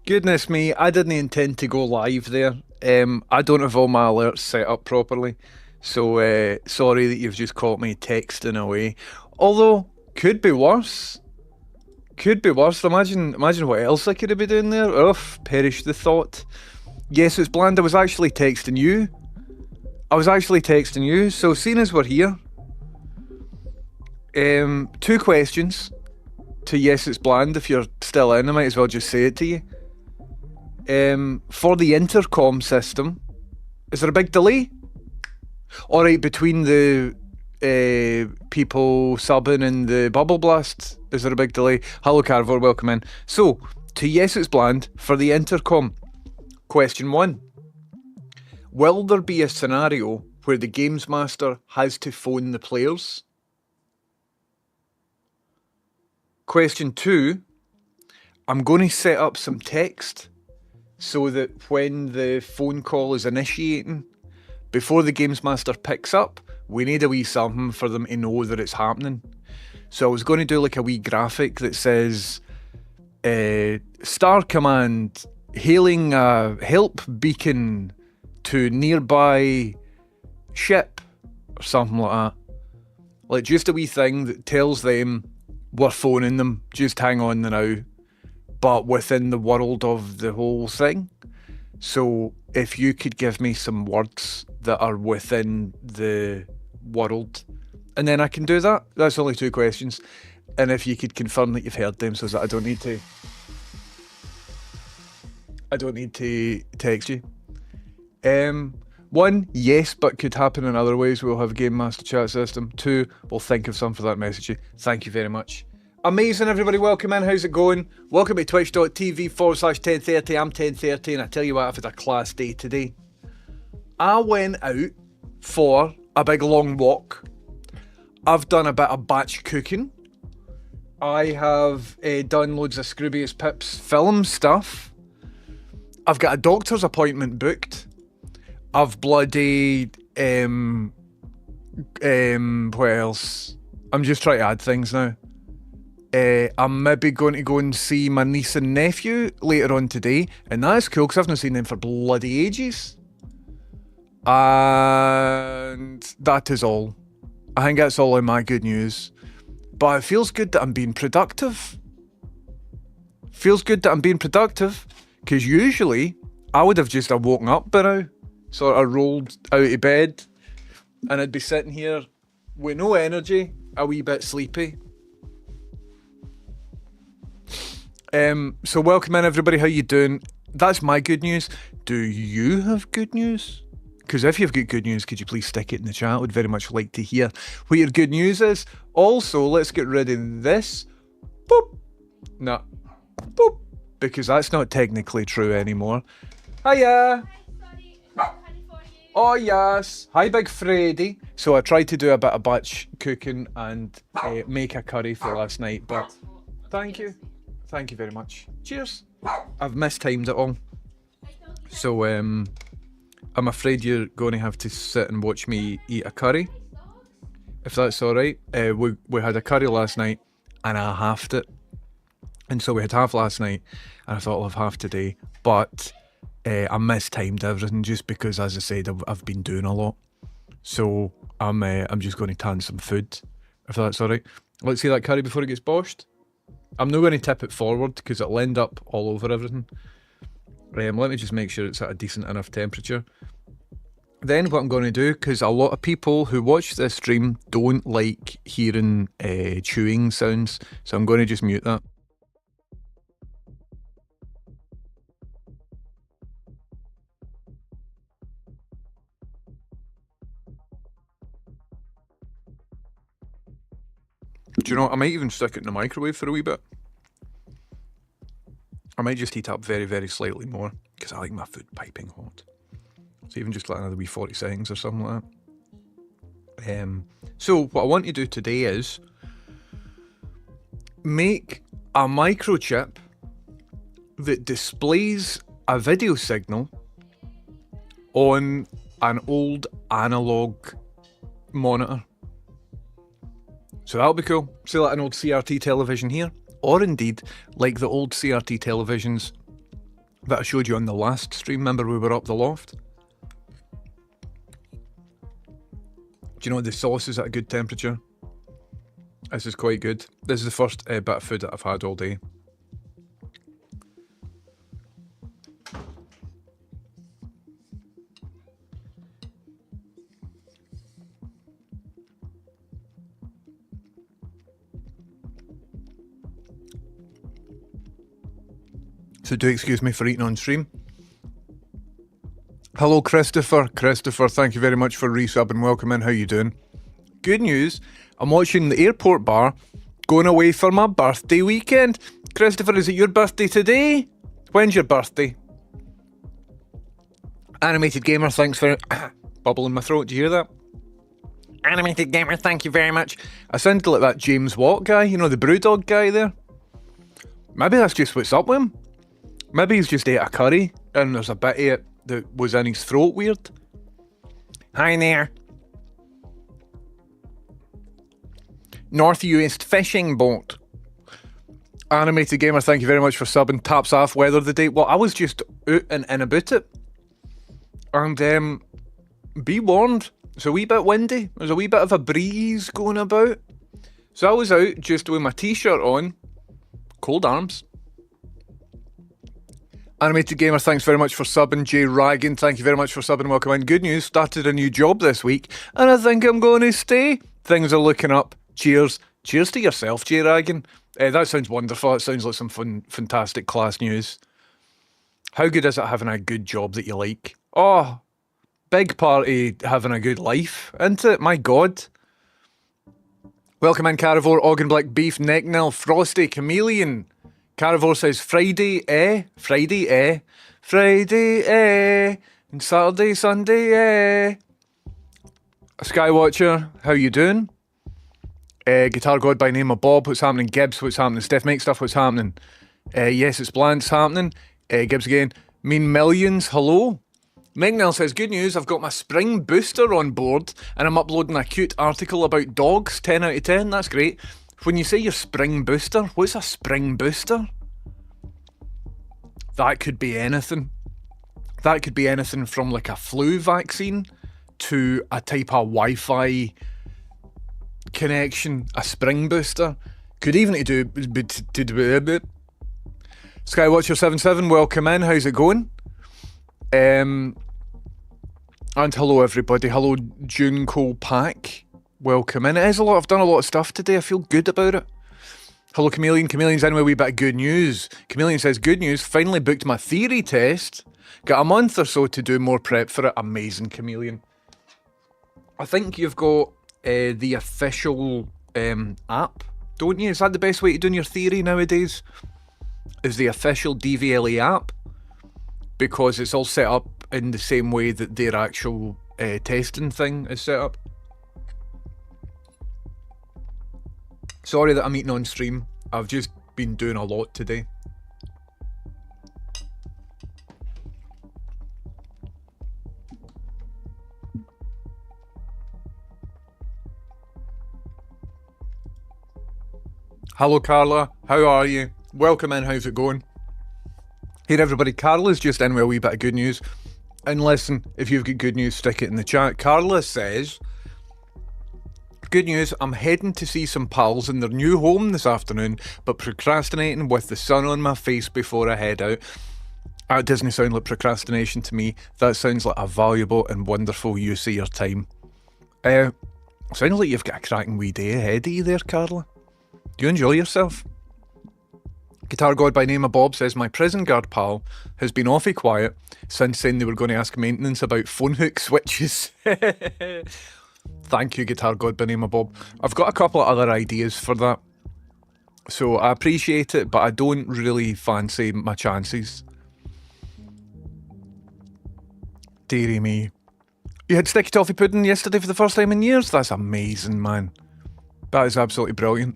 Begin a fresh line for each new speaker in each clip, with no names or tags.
Goodness me, I didn't intend to go live there. I don't have all my alerts set up properly, so sorry that you've just caught me texting away. Although, could be worse. Could be worse. Imagine what else I could have been doing there. Ugh, perish the thought. Yes, it's bland. I was actually texting you. So seeing as we're here, two questions to Yes, it's bland. If you're still in, I might as well just say it to you. For the intercom system, is there a big delay? Alright, between the people subbing and the bubble blast, is there a big delay? Hello Carver, welcome in. So, to Yes It's Bland, for the intercom, question 1. Will there be a scenario where the Games Master has to phone the players? Question 2. I'm going to set up some text so that when the phone call is initiating, before the Games Master picks up, we need a wee something for them to know that it's happening. So I was going to do like a wee graphic that says, Star Command, hailing a help beacon to nearby ship, or something like that. Like just a wee thing that tells them we're phoning them, just hang on now, but within the world of the whole thing. So if you could give me some words that are within the world, and then I can do that. That's only 2 questions. And if you could confirm that you've heard them so that I don't need to text you. 1, yes, but could happen in other ways. We'll have a Game Master chat system. 2, we'll think of some for that message. Thank you very much. Amazing, everybody. Welcome in. How's it going? Welcome to twitch.tv/1030. I'm 1030, and I tell you what, I've had a class day today. I went out for a big long walk. I've done a bit of batch cooking. I have done loads of Scroobius Pips film stuff. I've got a doctor's appointment booked. I've bloody what else? I'm just trying to add things now. I'm maybe going to go and see my niece and nephew later on today, and that's cool because I've not seen them for bloody ages. And that is all. I think that's all in my good news. But it feels good that I'm being productive. Because usually I would have just woken up by now, sort of rolled out of bed, and I'd be sitting here with no energy, a wee bit sleepy. So welcome in, everybody. How you doing? That's my good news. Do you have good news? Because if you've got good news, could you please stick it in the chat? I would very much like to hear what your good news is. Also, let's get rid of this. Boop. No. Boop. Because that's not technically true anymore. Hiya. Oh yes. Hi, Big Freddy. So I tried to do a bit of batch cooking and make a curry for last night, but thank you. Thank you very much. Cheers. I've mistimed it all. So I'm afraid you're going to have to sit and watch me eat a curry, if that's alright. We had a curry last night and I halved it. And so we had half last night and I thought I'll have half today, but I mistimed everything just because, as I said, I've been doing a lot. So I'm just going to tan some food, if that's alright. Let's see that curry before it gets boshed. I'm not going to tip it forward because it'll end up all over everything. Let me just make sure it's at a decent enough temperature. Then what I'm going to do, because a lot of people who watch this stream don't like hearing chewing sounds, so I'm going to just mute that. Do you know what? I might even stick it in the microwave for a wee bit. I might just heat up very, very slightly more because I like my food piping hot. So even just like another wee 40 seconds or something like that. So what I want to do today is make a microchip that displays a video signal on an old analog monitor. So that'll be cool. See, like an old CRT television here, or indeed like the old CRT televisions that I showed you on the last stream. Remember we were up the loft? Do you know the sauce is at a good temperature? This is quite good. This is the first bit of food that I've had all day. So do excuse me for eating on stream. Hello, Christopher. Christopher, thank you very much for resub and welcome in. How you doing? Good news. I'm watching the airport bar going away for my birthday weekend. Christopher, is it your birthday today? When's your birthday? Animated Gamer, thanks for... bubble in my throat, do you hear that? Animated Gamer, thank you very much. I sound like that James Watt guy, you know, the Brewdog guy there. Maybe that's just what's up with him. Maybe he's just ate a curry and there's a bit of it that was in his throat weird. Hi there. North-East fishing boat. Animated Gamer, thank you very much for subbing. Taps off weather the day. Well, I was just out and in about it. And be warned, it's a wee bit windy. There's a wee bit of a breeze going about. So I was out just with my t-shirt on. Cold arms. Animated Gamer, thanks very much for subbing. Jay Ragan, thank you very much for subbing. Welcome in. Good news, started a new job this week, and I think I'm going to stay. Things are looking up. Cheers. Cheers to yourself, Jay Ragan. That sounds wonderful. It sounds like some fun, fantastic class news. How good is it having a good job that you like? Oh, big party having a good life, isn't it? My God. Welcome in, Carivore, Ogden Black Beef, Necknell, Frosty, Chameleon. Carivore says, Friday, Friday, Friday, and Saturday, Sunday, Skywatcher, how you doing? Guitar God by name of Bob, what's happening? Gibbs, what's happening? Steph Make Stuff, what's happening? Yes, it's Bland's happening. Gibbs again. Mean Millions, hello? Megnell says, good news, I've got my spring booster on board and I'm uploading a cute article about dogs, 10 out of 10, that's great. When you say your spring booster, what's a spring booster? That could be anything. That could be anything from like a flu vaccine to a type of Wi-Fi connection, a spring booster. Could even do... Skywatcher77, welcome in, how's it going? And hello everybody, hello Junko Pack. Welcome in. It is a lot. I've done a lot of stuff today. I feel good about it. Hello, Chameleon. Chameleon's in with a wee bit of good news. Chameleon says, good news. Finally booked my theory test. Got a month or so to do more prep for it. Amazing, Chameleon. I think you've got the official app, don't you? Is that the best way to do your theory nowadays? Is the official DVLE app? Because it's all set up in the same way that their actual testing thing is set up. Sorry that I'm eating on stream. I've just been doing a lot today. Hello Carla, how are you? Welcome in, how's it going? Here everybody, Carla's just in with a wee bit of good news. And listen, if you've got good news, stick it in the chat. Carla says... Good news, I'm heading to see some pals in their new home this afternoon, but procrastinating with the sun on my face before I head out. That doesn't sound like procrastination to me. That sounds like a valuable and wonderful use of your time. Sounds like you've got a cracking wee day ahead of you there, Carla. Do you enjoy yourself? Guitar God by name of Bob says, my prison guard pal has been awfully quiet since saying they were going to ask maintenance about phone hook switches. Thank you, Guitar God by name of Bob. I've got a couple of other ideas for that. So I appreciate it, but I don't really fancy my chances. Dearie me. You had sticky toffee pudding yesterday for the first time in years? That's amazing, man. That is absolutely brilliant.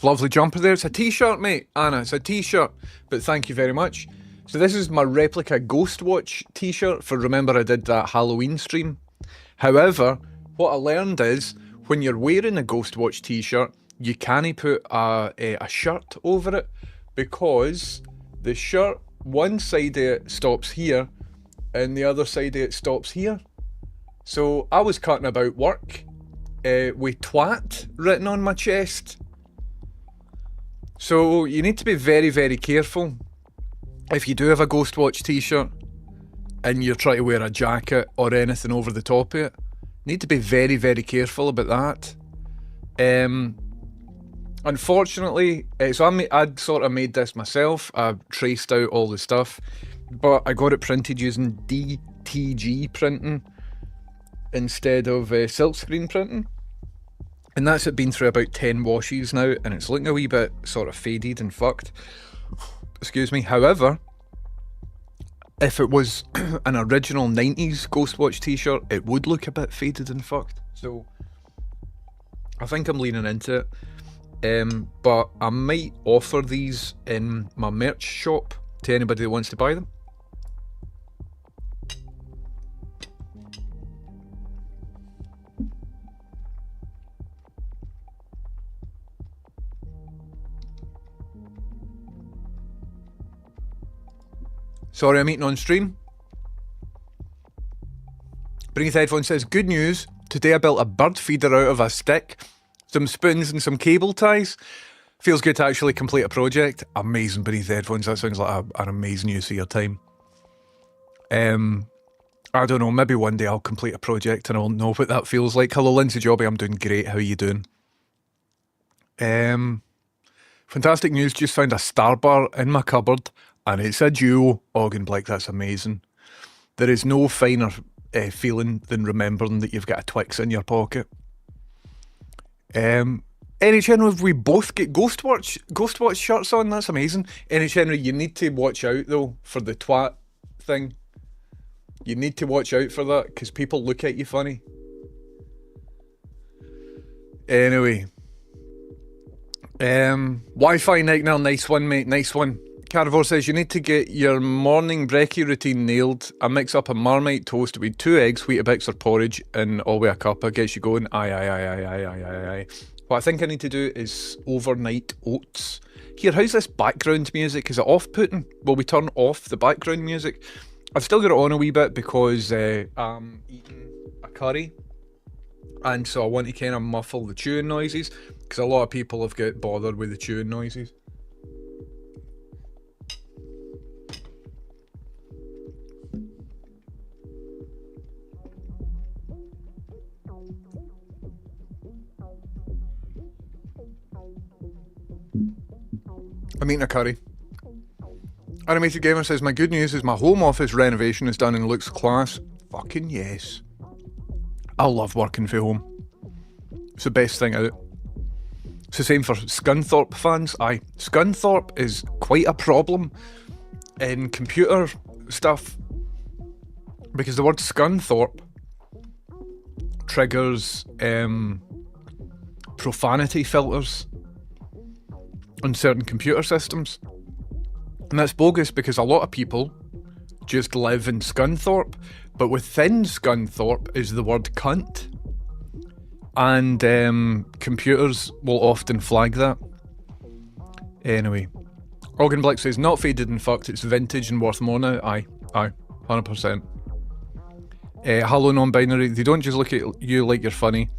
Lovely jumper there. It's a t-shirt, mate. Anna, it's a t-shirt. But thank you very much. So this is my replica Ghostwatch t-shirt for remember I did that Halloween stream. However, what I learned is when you're wearing a Ghostwatch t-shirt, you can't put a shirt over it because the shirt, one side of it stops here and the other side of it stops here. So I was cutting about work with twat written on my chest. So you need to be very, very careful if you do have a Ghostwatch t-shirt and you're trying to wear a jacket or anything over the top of it. Need to be very, very careful about that. Unfortunately, so I'd sort of made this myself. I traced out all the stuff, but I got it printed using DTG printing instead of silkscreen printing. And that's it been through about 10 washes now, and it's looking a wee bit sort of faded and fucked. Excuse me. However, if it was an original 90s Ghostwatch t-shirt, it would look a bit faded and fucked. So I think I'm leaning into it. But I might offer these in my merch shop to anybody that wants to buy them. Sorry, I'm eating on stream. Beneath Headphones says, good news, today I built a bird feeder out of a stick, some spoons and some cable ties. Feels good to actually complete a project. Amazing, Beneath Headphones, that sounds like an amazing use of your time. I don't know, maybe one day I'll complete a project and I'll know what that feels like. Hello Lindsay Jobby, I'm doing great, how are you doing? Fantastic news, just found a star bar in my cupboard. And it's a duo, Augenblick, that's amazing. There is no finer feeling than remembering that you've got a Twix in your pocket. Any channel if we both get Ghostwatch shirts on, that's amazing. Any channel, you need to watch out though for the twat thing. You need to watch out for that, because people look at you funny. Anyway. Wi-Fi Nightmare, nice one mate, nice one. Carnivore says, you need to get your morning brekkie routine nailed. I mix up a Marmite toast with 2 eggs, Weetabix or porridge, and all with a cuppa. Gets you going. Aye. What I think I need to do is overnight oats. Here, how's this background music? Is it off-putting? Will we turn off the background music? I've still got it on a wee bit because I'm eating a curry. And so I want to kind of muffle the chewing noises, because a lot of people have got bothered with the chewing noises. I'm eating a curry. Animated Gamer says, my good news is my home office renovation is done and looks class. Fucking yes. I love working from home. It's the best thing out. It's the same for Scunthorpe fans. Aye, Scunthorpe is quite a problem in computer stuff, because the word Scunthorpe triggers profanity filters on certain computer systems. And that's bogus, because a lot of people just live in Scunthorpe, but within Scunthorpe is the word cunt. And computers will often flag that. Anyway. Augenblick says, not faded and fucked, it's vintage and worth more now. Aye, 100%. Hello non-binary, they don't just look at you like you're funny.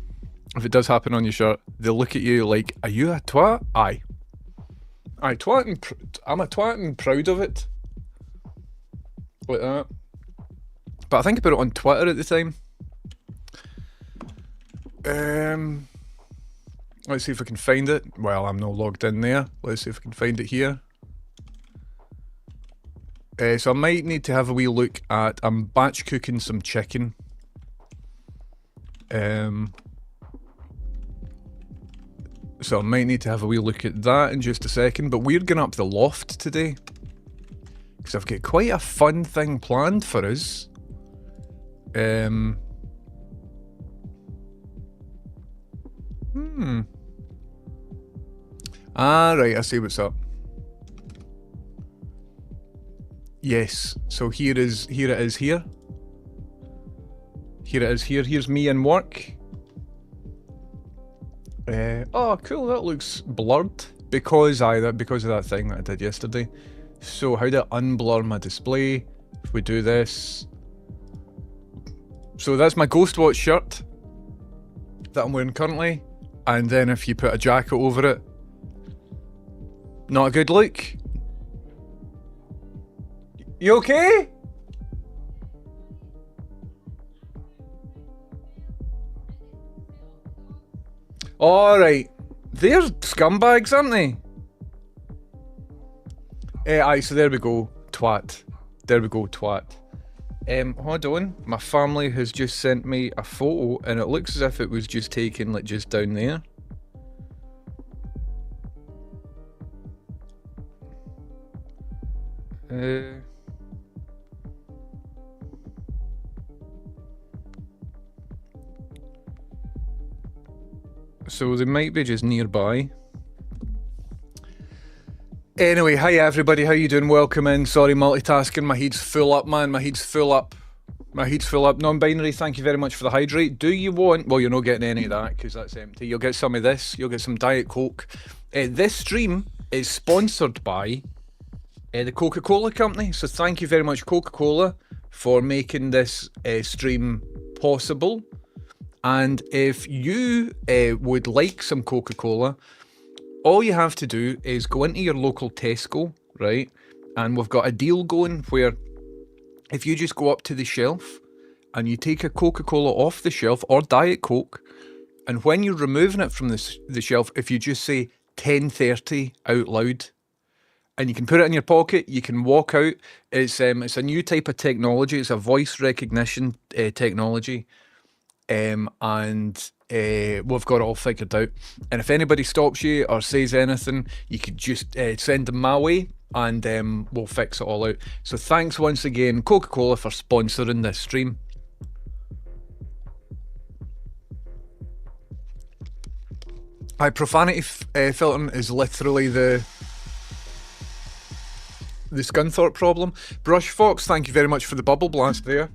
If it does happen on your shirt, they'll look at you like, are you a twat? Aye, I'm a twat and proud of it. Like that. But I think I put it on Twitter at the time. Let's see if I can find it. Well, I'm not logged in there. Let's see if I can find it here. So I might need to have a wee look at... I'm batch cooking some chicken. So I might need to have a wee look at that in just a second. But we're going up the loft today, because I've got quite a fun thing planned for us. Right, I see what's up. Yes, so here it is here. Here it is here. Here's me in work. Oh, cool, that looks blurred. because of that thing that I did yesterday. So how do I unblur my display? If we do this. So that's my Ghostwatch shirt that I'm wearing currently. And then if you put a jacket over it, not a good look. You okay? Alright. They're scumbags, aren't they? Aye, so there we go. Twat. There we go, twat. Hold on. My family has just sent me a photo and it looks as if it was just taken like just down there. So they might be just nearby. Anyway, hi everybody, how you doing? Welcome in. Sorry, multitasking, my head's full up, man. My head's full up. Non-binary, thank you very much for the hydrate. Do you want... Well, you're not getting any of that because that's empty. You'll get some of this. You'll get some Diet Coke. This stream is sponsored by the Coca-Cola company. So thank you very much, Coca-Cola, for making this stream possible. And if you would like some Coca-Cola, all you have to do is go into your local Tesco, right? And we've got a deal going where if you just go up to the shelf and you take a Coca-Cola off the shelf or Diet Coke, and when you're removing it from the shelf, if you just say 10:30 out loud, and you can put it in your pocket, you can walk out. It's a new type of technology. It's a voice recognition technology. And we've got it all figured out. And if anybody stops you or says anything, you could just send them my way and we'll fix it all out. So thanks once again, Coca-Cola, for sponsoring this stream. Profanity filtering is literally the Scunthorpe problem. Brush Fox, thank you very much for the bubble blast there.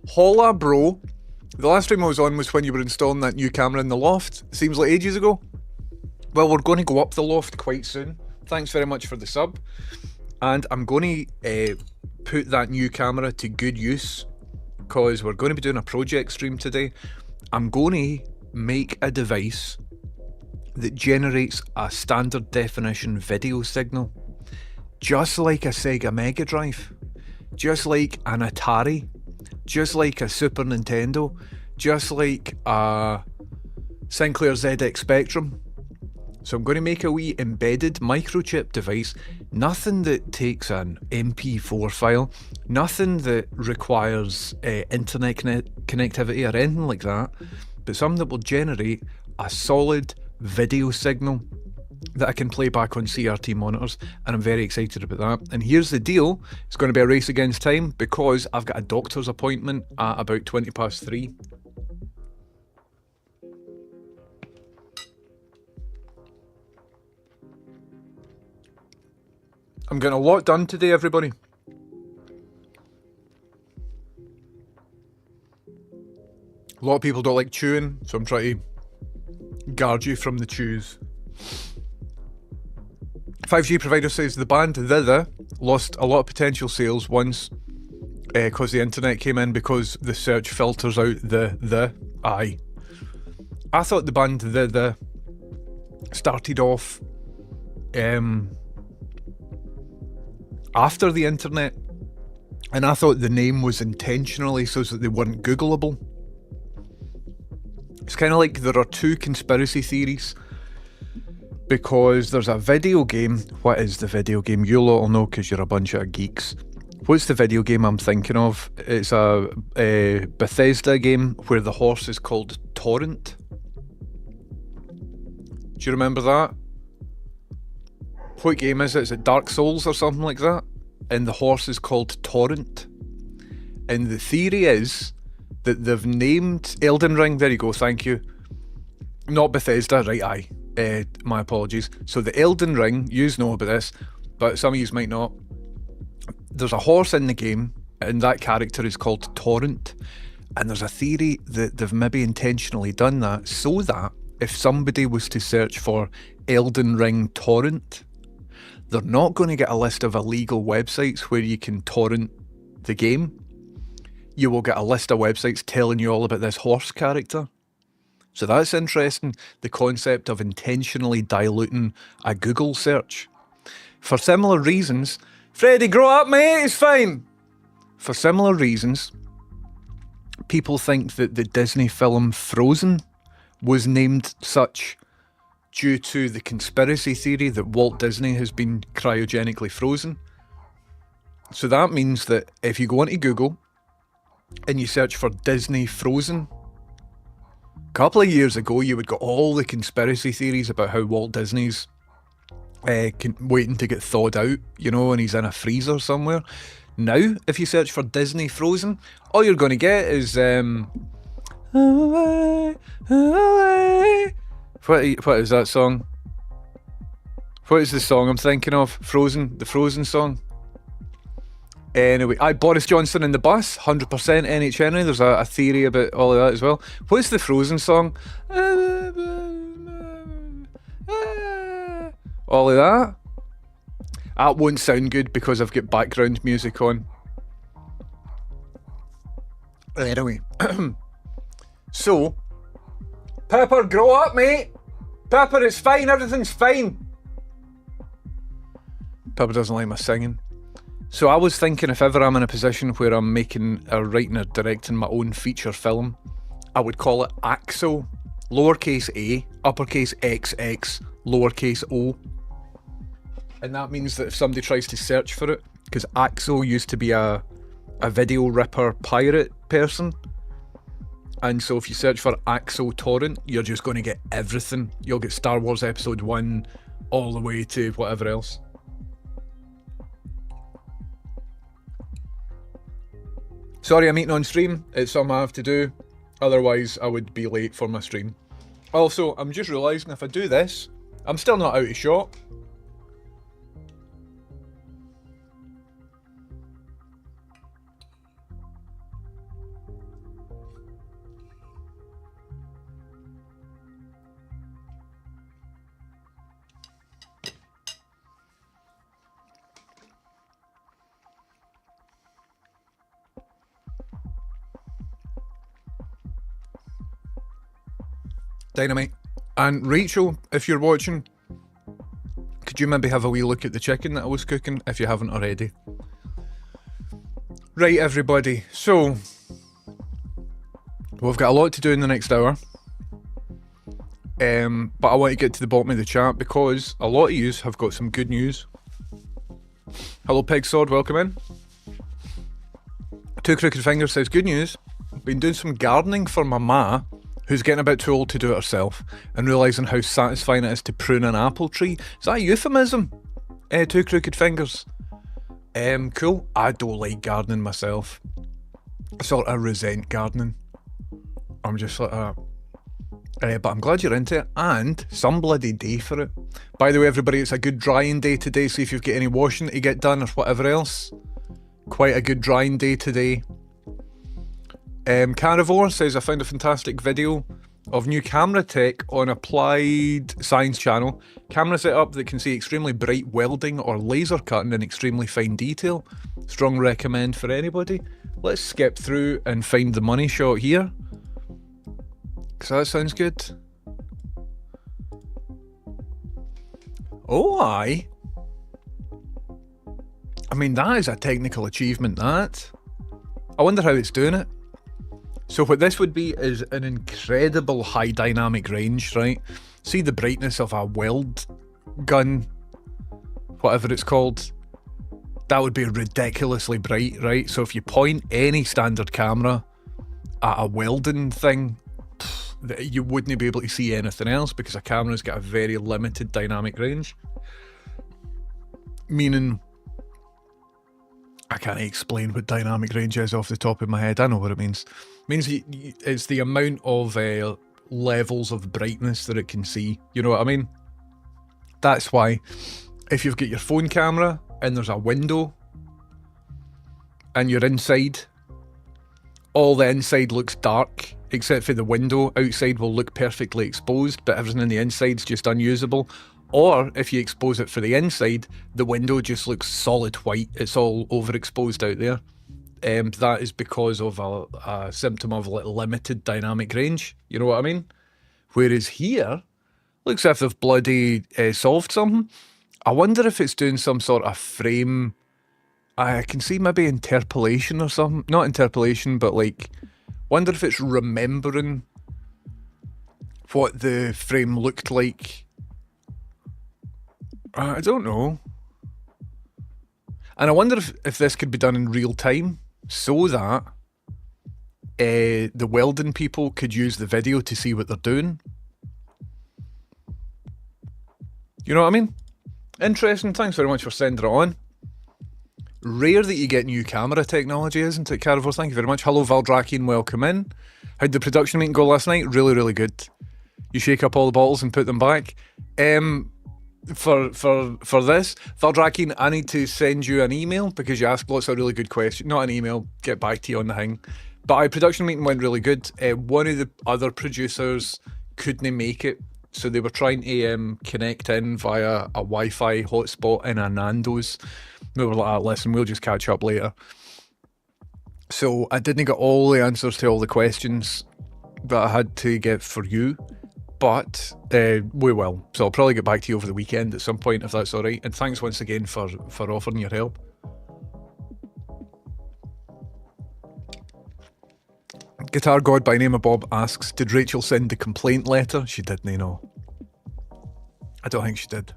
Holla bro. The last stream I was on was when you were installing that new camera in the loft. Seems like ages ago. Well, we're going to go up the loft quite soon. Thanks very much for the sub. And I'm going to put that new camera to good use because we're going to be doing a project stream today. I'm going to make a device that generates a standard definition video signal. Just like a Sega Mega Drive. Just like an Atari. Just like a Super Nintendo, just like a Sinclair ZX Spectrum. So I'm going to make a wee embedded microchip device, nothing that takes an MP4 file, nothing that requires internet connectivity or anything like that, but something that will generate a solid video signal that I can play back on CRT monitors, and I'm very excited about that. And here's the deal, it's going to be a race against time because I've got a doctor's appointment at about 3:20. I'm getting a lot done today, everybody. A lot of people don't like chewing, so I'm trying to guard you from the chews. 5G provider says the band The lost a lot of potential sales once because the internet came in because the search filters out the. Aye. I thought the band The started off after the internet, and I thought the name was intentionally so that they weren't Googleable. It's kind of like there are two conspiracy theories. Because there's a video game. What is the video game? You lot will know because you're a bunch of geeks. What's the video game I'm thinking of? It's a Bethesda game where the horse is called Torrent. Do you remember that? What game is it? Is it Dark Souls or something like that? And the horse is called Torrent. And the theory is that they've named Elden Ring. There you go, thank you. Not Bethesda, right? Aye. My apologies. So the Elden Ring, yous know about this, but some of yous might not. There's a horse in the game, and that character is called Torrent. And there's a theory that they've maybe intentionally done that so that if somebody was to search for Elden Ring torrent, they're not going to get a list of illegal websites where you can torrent the game. You will get a list of websites telling you all about this horse character. So that's interesting, the concept of intentionally diluting a Google search. For similar reasons, Freddie, grow up, mate, it's fine. For similar reasons, people think that the Disney film Frozen was named such due to the conspiracy theory that Walt Disney has been cryogenically frozen. So that means that if you go onto Google and you search for Disney Frozen, a couple of years ago you would get all the conspiracy theories about how Walt Disney's waiting to get thawed out, you know, and he's in a freezer somewhere. Now, if you search for Disney Frozen, all you're going to get is what is that song? What is the song I'm thinking of? Frozen, the Frozen song. Anyway, Boris Johnson in the bus, 100% NH Henry. There's a theory about all of that as well. What's the Frozen song? All of that. That won't sound good because I've got background music on. Anyway. So, Pepper, grow up, mate. Pepper, it's fine. Everything's fine. Pepper doesn't like my singing. So I was thinking if ever I'm in a position where I'm making or writing or directing my own feature film, I would call it AXO, lowercase a, uppercase XX, lowercase o. And that means that if somebody tries to search for it, because AXO used to be a video ripper pirate person, and so if you search for AXO torrent, you're just going to get everything. You'll get Star Wars Episode 1 all the way to whatever else. Sorry, I'm eating on stream. It's something I have to do. Otherwise, I would be late for my stream. Also, I'm just realising if I do this, I'm still not out of shot. Dynamite. And Rachel, if you're watching, could you maybe have a wee look at the chicken that I was cooking, if you haven't already? Right, everybody, so we've got a lot to do in the next hour, but I want to get to the bottom of the chat because a lot of yous have got some good news. Hello Peg Sword, welcome in. Two Crooked Fingers says, good news, been doing some gardening for my ma, who's getting about too old to do it herself, and realising how satisfying it is to prune an apple tree. Is that a euphemism? Two Crooked Fingers. Cool. I don't like gardening myself. I sort of resent gardening. I'm just like that. But I'm glad you're into it, and some bloody day for it. By the way, everybody, it's a good drying day today, so if you've got any washing to get done or whatever else, quite a good drying day today. Carnivore says, I found a fantastic video of new camera tech on Applied Science channel. Camera setup that can see extremely bright welding or laser cutting in extremely fine detail. Strong recommend for anybody. Let's skip through and find the money shot here, because that sounds good. Oh, aye. I mean, that is a technical achievement, that. I wonder how it's doing it. So what this would be is an incredible high dynamic range, right? See the brightness of a weld gun, whatever it's called. That would be ridiculously bright, right? So if you point any standard camera at a welding thing, you wouldn't be able to see anything else because a camera's got a very limited dynamic range. Meaning, I can't explain what dynamic range is off the top of my head. I know what it means. It means it's the amount of levels of brightness that it can see. You know what I mean? That's why if you've got your phone camera and there's a window and you're inside, all the inside looks dark except for the window outside will look perfectly exposed, but everything in the inside's just unusable. Or if you expose it for the inside, the window just looks solid white. It's all overexposed out there. That is because of a symptom of limited dynamic range. You know what I mean? Whereas here, looks as if they've bloody solved something. I wonder if it's doing some sort of frame. I can see maybe interpolation or something. Not interpolation, but like, wonder if it's remembering what the frame looked like. I don't know. And I wonder if this could be done in real time so that the welding people could use the video to see what they're doing. You know what I mean? Interesting. Thanks very much for sending it on. Rare that you get new camera technology, isn't it, Carivore? Thank you very much. Hello, Valdrakian. Welcome in. How'd the production meeting go last night? Really, really good. You shake up all the bottles and put them back. For this, Valdrakian, I need to send you an email because you asked lots of really good questions. Not an email, get back to you on the thing. But our production meeting went really good. One of the other producers couldn't make it, so they were trying to connect in via a Wi-Fi hotspot in a Nando's. We were like, listen, we'll just catch up later. So I didn't get all the answers to all the questions that I had to get for you. But we will. So I'll probably get back to you over the weekend at some point, if that's all right. And thanks once again for offering your help. Guitar God by name of Bob asks, did Rachel send the complaint letter? She didn't, no. I don't think she did.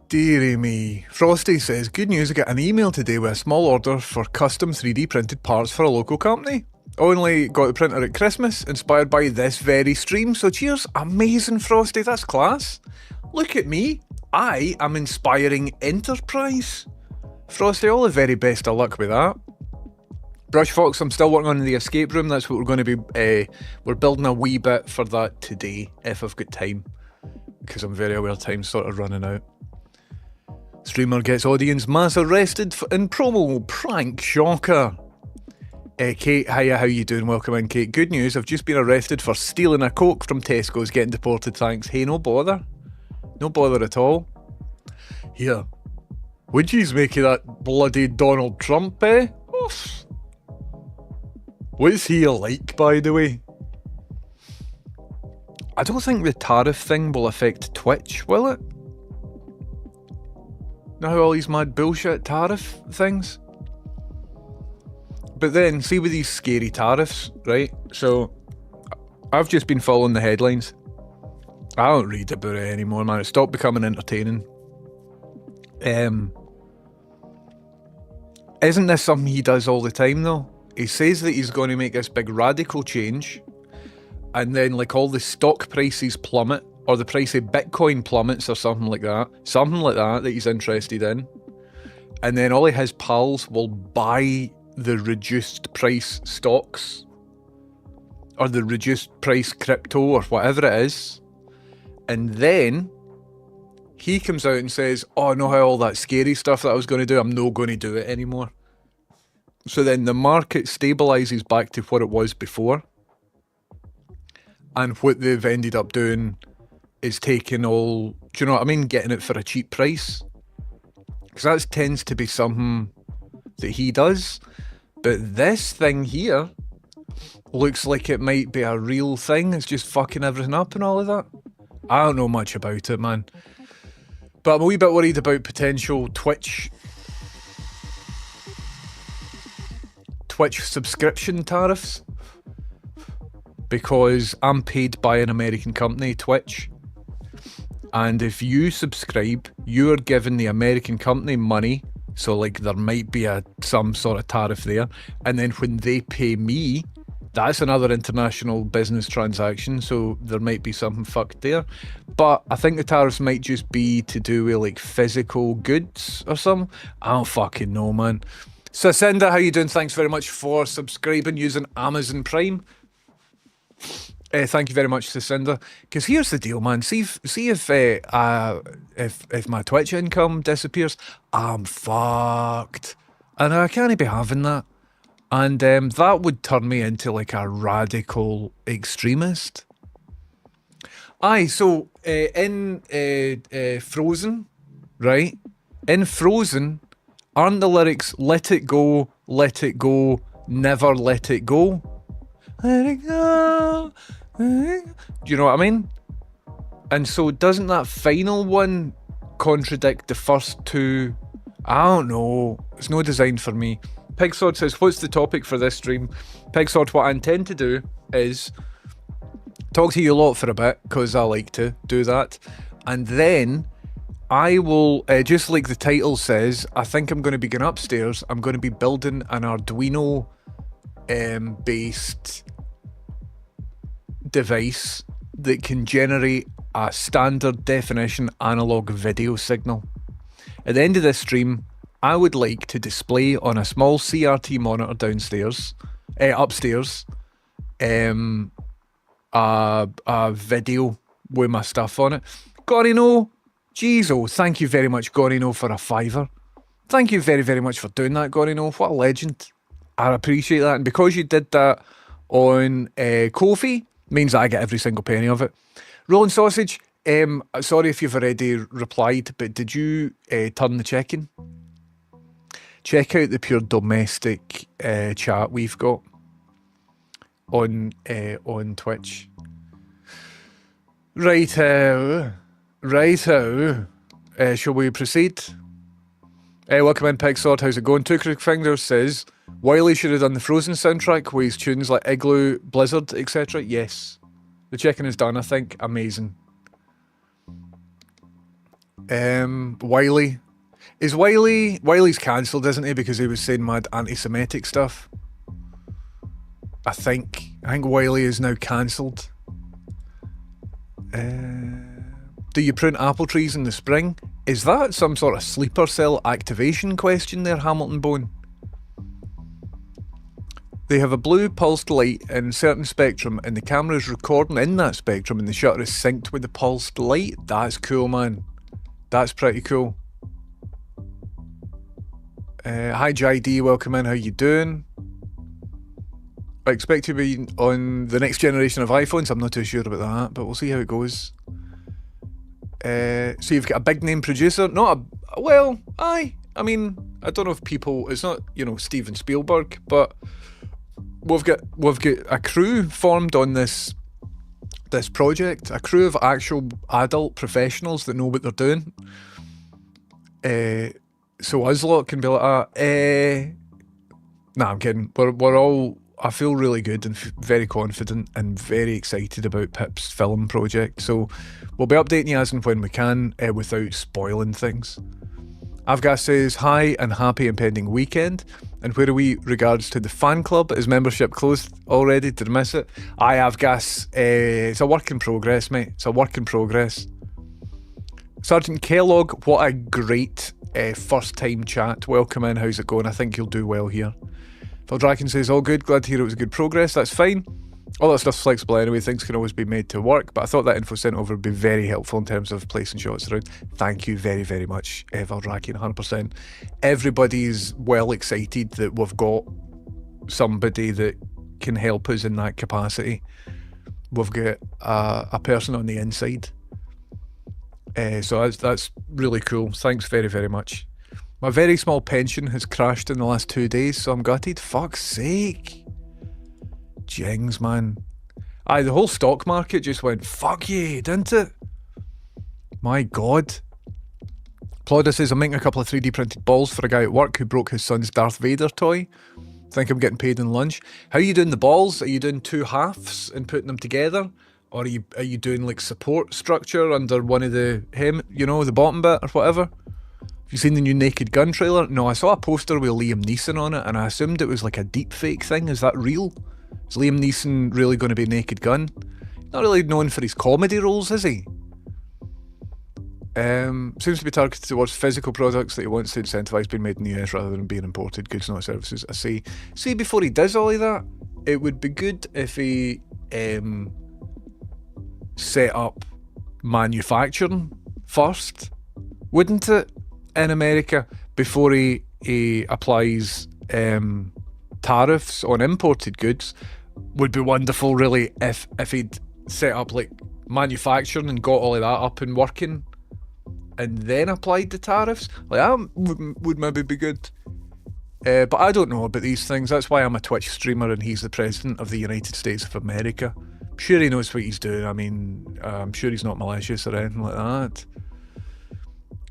Dearie me. Frosty says, good news, I got an email today with a small order for custom 3D printed parts for a local company. Only got the printer at Christmas, inspired by this very stream, so cheers. Amazing, Frosty, that's class. Look at me, I am inspiring enterprise. Frosty, all the very best of luck with that. Brush Fox, I'm still working on the escape room, that's what we're going to be, we're building a wee bit for that today, if I've got time, because I'm very aware time's sort of running out. Streamer gets audience mass arrested in promo prank, shocker. Kate, hiya, how you doing? Welcome in, Kate. Good news, I've just been arrested for stealing a Coke from Tesco's, getting deported, thanks. Hey, no bother. No bother at all. Here, would yous make of that bloody Donald Trump, eh? Oof. What's he like, by the way? I don't think the tariff thing will affect Twitch, will it? Know how all these mad bullshit tariff things? But then, see with these scary tariffs, right? So, I've just been following the headlines. I don't read about it anymore, man. It stopped becoming entertaining. Isn't this something he does all the time, though? He says that he's going to make this big radical change, and then, like, all the stock prices plummet, or the price of Bitcoin plummets, or something like that. Something like that he's interested in. And then all of his pals will buy the reduced price stocks or the reduced price crypto or whatever it is, and then he comes out and says, oh, I know how all that scary stuff that I was going to do, I'm not going to do it anymore. So then the market stabilises back to what it was before, and what they've ended up doing is taking all, do you know what I mean, getting it for a cheap price, because that tends to be something that he does. But this thing here looks like it might be a real thing. It's just fucking everything up and all of that. I don't know much about it, man. But I'm a wee bit worried about potential Twitch subscription tariffs. Because I'm paid by an American company, Twitch. And if you subscribe, you're giving the American company money. So, like, there might be some sort of tariff there. And then when they pay me, that's another international business transaction. So there might be something fucked there. But I think the tariffs might just be to do with, like, physical goods or something. I don't fucking know, man. So, Cinda, how you doing? Thanks very much for subscribing using Amazon Prime. Thank you very much, Cinda. Because here's the deal, man. See if my Twitch income disappears, I'm fucked. And I can't be having that. And that would turn me into like a radical extremist. Aye, so in Frozen, right? In Frozen, aren't the lyrics let it go, never let it go? Let it go. Do you know what I mean? And so doesn't that final one contradict the first two? I don't know. It's no design for me. Pigsword says, what's the topic for this stream? Pigsword, what I intend to do is talk to you lot for a bit, because I like to do that. And then I will, just like the title says, I think I'm going to be going upstairs. I'm going to be building an Arduino based device that can generate a standard definition analog video signal. At the end of this stream, I would like to display on a small CRT monitor upstairs, a video with my stuff on it. Gorino, jeez, thank you very much, Gorino, for a £5. Thank you very, very much for doing that, Gorino. What a legend. I appreciate that. And because you did that on Ko-fi, means that I get every single penny of it. Rolling Sausage, sorry if you've already replied, but did you turn the check-in? Check out the pure domestic chat we've got on Twitch. Righto. Shall we proceed? Welcome in, Pigsword. How's it going? Two Crook Fingers says, Wiley should have done the Frozen soundtrack with his tunes like Igloo, Blizzard, etc. Yes. The check-in is done, I think. Amazing. Wiley. Wiley's cancelled, isn't he? Because he was saying mad anti-Semitic stuff. I think Wiley is now cancelled. Do you prune apple trees in the spring? Is that some sort of sleeper cell activation question there, Hamilton Bone? They have a blue pulsed light in a certain spectrum and the camera is recording in that spectrum and the shutter is synced with the pulsed light. That's cool, man. That's pretty cool. Hi JD, welcome in, how you doing? I expect to be on the next generation of iPhones. I'm not too sure about that, but we'll see how it goes. So you've got a big name producer, aye. I mean, I don't know if people, it's not, Steven Spielberg, but we've got a crew formed on this project, a crew of actual adult professionals that know what they're doing. So us lot can be like, nah, I'm kidding. We're all, I feel really good and very confident and very excited about Pip's film project. So we'll be updating you as and when we can without spoiling things. Avgas says, hi and happy impending weekend. And where are we regards to the fan club? Is membership closed already? Did I miss it? Aye, Avgas. It's a work in progress, mate. It's a work in progress. Sergeant Kellogg, what a great first time chat. Welcome in, how's it going? I think you'll do well here. Phil Draken says, all good, glad to hear it was a good progress. That's fine. All that stuff's flexible anyway, things can always be made to work, but I thought that info sent over would be very helpful in terms of placing shots around. Thank you very, very much, Valdrakian, 100%. Everybody's well excited that we've got somebody that can help us in that capacity. We've got a person on the inside. So that's really cool. Thanks very, very much. My very small pension has crashed in the last 2 days, so I'm gutted. Fuck's sake. Jings, man. Aye, the whole stock market just went fuck yeah, didn't it? My god. Plodder says, I'm making a couple of 3D printed balls for a guy at work who broke his son's Darth Vader toy. Think I'm getting paid in lunch. How are you doing the balls? Are you doing two halves and putting them together? Or are you doing like support structure under one of the the bottom bit or whatever? Have you seen the new Naked Gun trailer? No, I saw a poster with Liam Neeson on it and I assumed it was like a deep fake thing. Is that real? Is Liam Neeson really going to be Naked Gun? Not really known for his comedy roles, is he? Seems to be targeted towards physical products that he wants to incentivise being made in the US rather than being imported goods, not services. I see before he does all of that, it would be good if he set up manufacturing first, wouldn't it, in America, before he applies tariffs on imported goods would be wonderful, really, if he'd set up like manufacturing and got all of that up and working, and then applied the tariffs. Like that would maybe be good. But I don't know about these things. That's why I'm a Twitch streamer and he's the president of the United States of America. I'm sure he knows what he's doing. I mean, I'm sure he's not malicious or anything like that.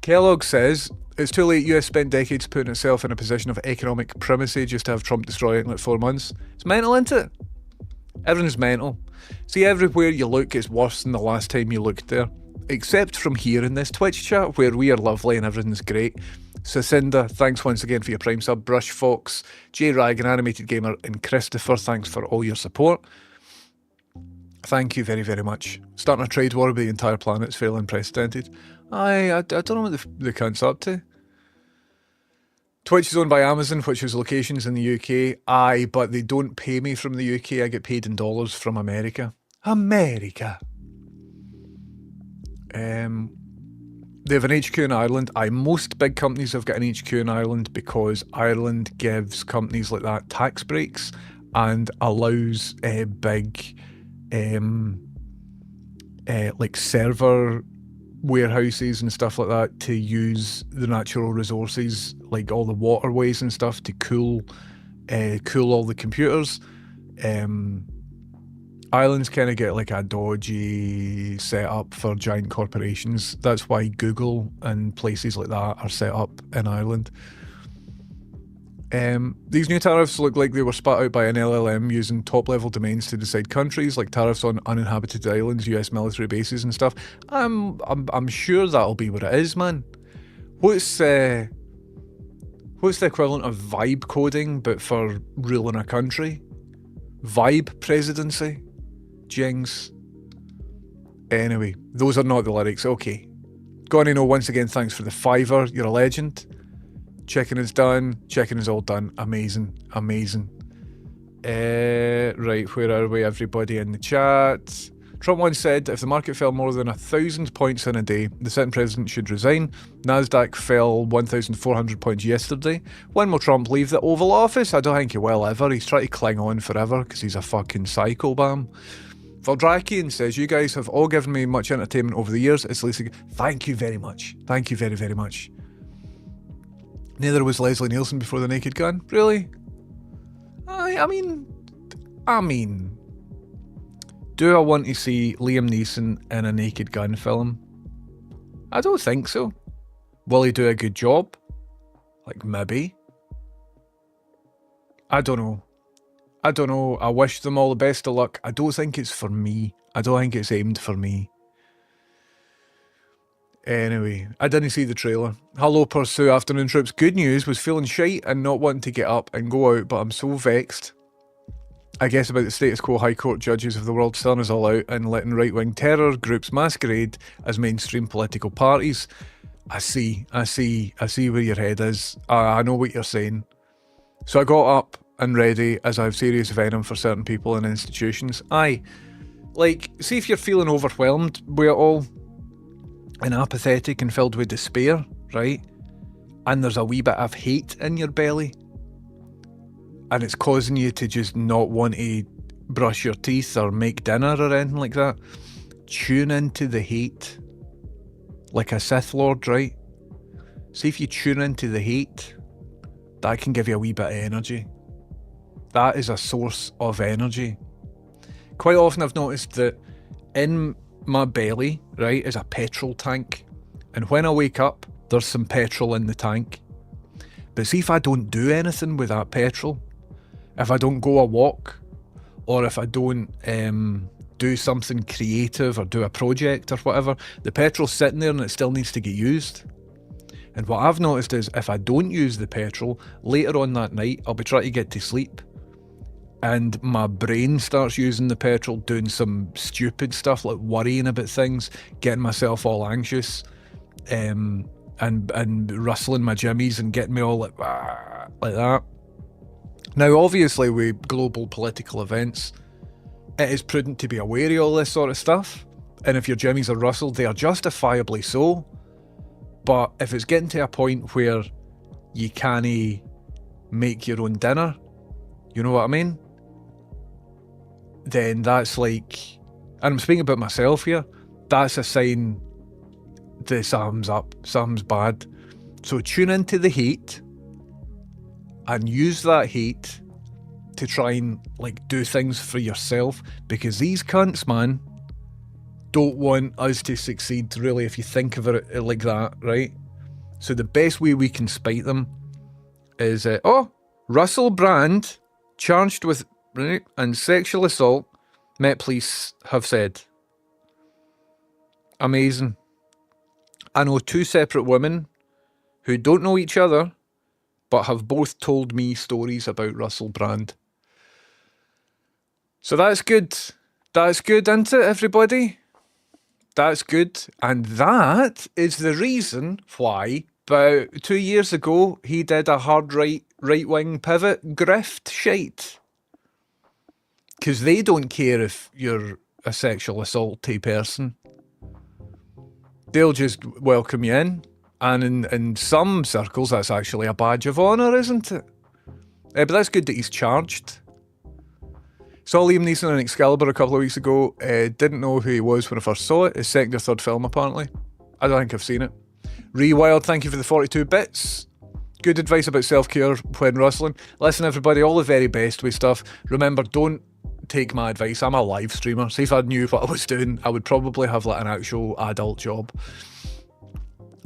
Kellogg says, it's too late. US spent decades putting itself in a position of economic primacy just to have Trump destroy it in like 4 months. It's mental, isn't it? Everything's mental. See, everywhere you look, it's worse than the last time you looked there. Except from here in this Twitch chat, where we are lovely and everything's great. Sacinda, thanks once again for your Prime sub. Brush Fox, J Ragan, Animated Gamer, and Christopher, thanks for all your support. Thank you very, very much. Starting a trade war with the entire planet is fairly unprecedented. I don't know what the cunt's up to. Twitch is owned by Amazon, which has locations in the UK. Aye, but they don't pay me from the UK. I get paid in dollars from America. America. They have an HQ in Ireland. Most big companies have got an HQ in Ireland because Ireland gives companies like that tax breaks and allows big like server warehouses and stuff like that to use the natural resources, like all the waterways and stuff, to cool all the computers. Ireland's kind of get like a dodgy setup for giant corporations. That's why Google and places like that are set up in Ireland. These new tariffs look like they were spat out by an LLM using top-level domains to decide countries, like tariffs on uninhabited islands, US military bases and stuff. I'm sure that'll be what it is, man. What's the equivalent of vibe coding, but for ruling a country? Vibe presidency? Jings. Anyway, those are not the lyrics. Okay. Gonna know, once again, thanks for the $5. You're a legend. Checking is done. Checking is all done. Amazing. Amazing. Right, where are we, everybody in the chat? Trump once said, if the market fell more than 1,000 points in a day, the sitting president should resign. Nasdaq fell 1,400 points yesterday. When will Trump leave the Oval Office? I don't think he will ever. He's trying to cling on forever because he's a fucking psycho bam. Valdrakian says, you guys have all given me much entertainment over the years. It's Lisa. Thank you very much. Thank you very, very much. Neither was Leslie Nielsen before The Naked Gun. Really? I mean, do I want to see Liam Neeson in a Naked Gun film? I don't think so. Will he do a good job? Like, maybe. I don't know. I wish them all the best of luck. I don't think it's for me. I don't think it's aimed for me. Anyway, I didn't see the trailer. Hello, Pursue Afternoon Troops. Good news, was feeling shite and not wanting to get up and go out, but I'm so vexed. I guess about the status quo High Court judges of the world selling us all out and letting right-wing terror groups masquerade as mainstream political parties. I see where your head is. I know what you're saying. So I got up and ready as I have serious venom for certain people and institutions. Aye, like, see if you're feeling overwhelmed with it all and apathetic and filled with despair, right? And there's a wee bit of hate in your belly and it's causing you to just not want to brush your teeth or make dinner or anything like that. Tune into the hate like a Sith Lord, right? See if you tune into the hate, that can give you a wee bit of energy. That is a source of energy. Quite often I've noticed that in my belly, right, is a petrol tank. And when I wake up, there's some petrol in the tank. But see if I don't do anything with that petrol, if I don't go a walk, or if I don't do something creative or do a project or whatever, the petrol's sitting there and it still needs to get used. And what I've noticed is if I don't use the petrol, later on that night, I'll be trying to get to sleep. And my brain starts using the petrol, doing some stupid stuff like worrying about things, getting myself all anxious, and rustling my jimmies and getting me all like that. Now, obviously, with global political events, it is prudent to be aware of all this sort of stuff. And if your jimmies are rustled, they are justifiably so. But if it's getting to a point where you can't make your own dinner, you know what I mean? Then that's like, and I'm speaking about myself here, that's a sign that something's up, something's bad. So tune into the hate and use that hate to try and like do things for yourself, because these cunts, man, don't want us to succeed, really, if you think of it like that, right? So the best way we can spite them is, Russell Brand charged with rape and sexual assault, Met Police have said. Amazing. I know 2 separate women who don't know each other, but have both told me stories about Russell Brand. So that's good. That's good, isn't it, everybody? That's good. And that is the reason why, about 2 years ago, he did a hard right-wing pivot grift shite. Because they don't care if you're a sexual assaulty person. They'll just welcome you in. And in some circles, that's actually a badge of honour, isn't it? But that's good that he's charged. Saw Liam Neeson in Excalibur a couple of weeks ago. Didn't know who he was when I first saw it. His second or third film, apparently. I don't think I've seen it. Rewild, thank you for the 42 bits. Good advice about self-care when wrestling. Listen, everybody, all the very best with stuff. Remember, don't take my advice. I'm a live streamer. See, if I knew what I was doing, I would probably have like an actual adult job.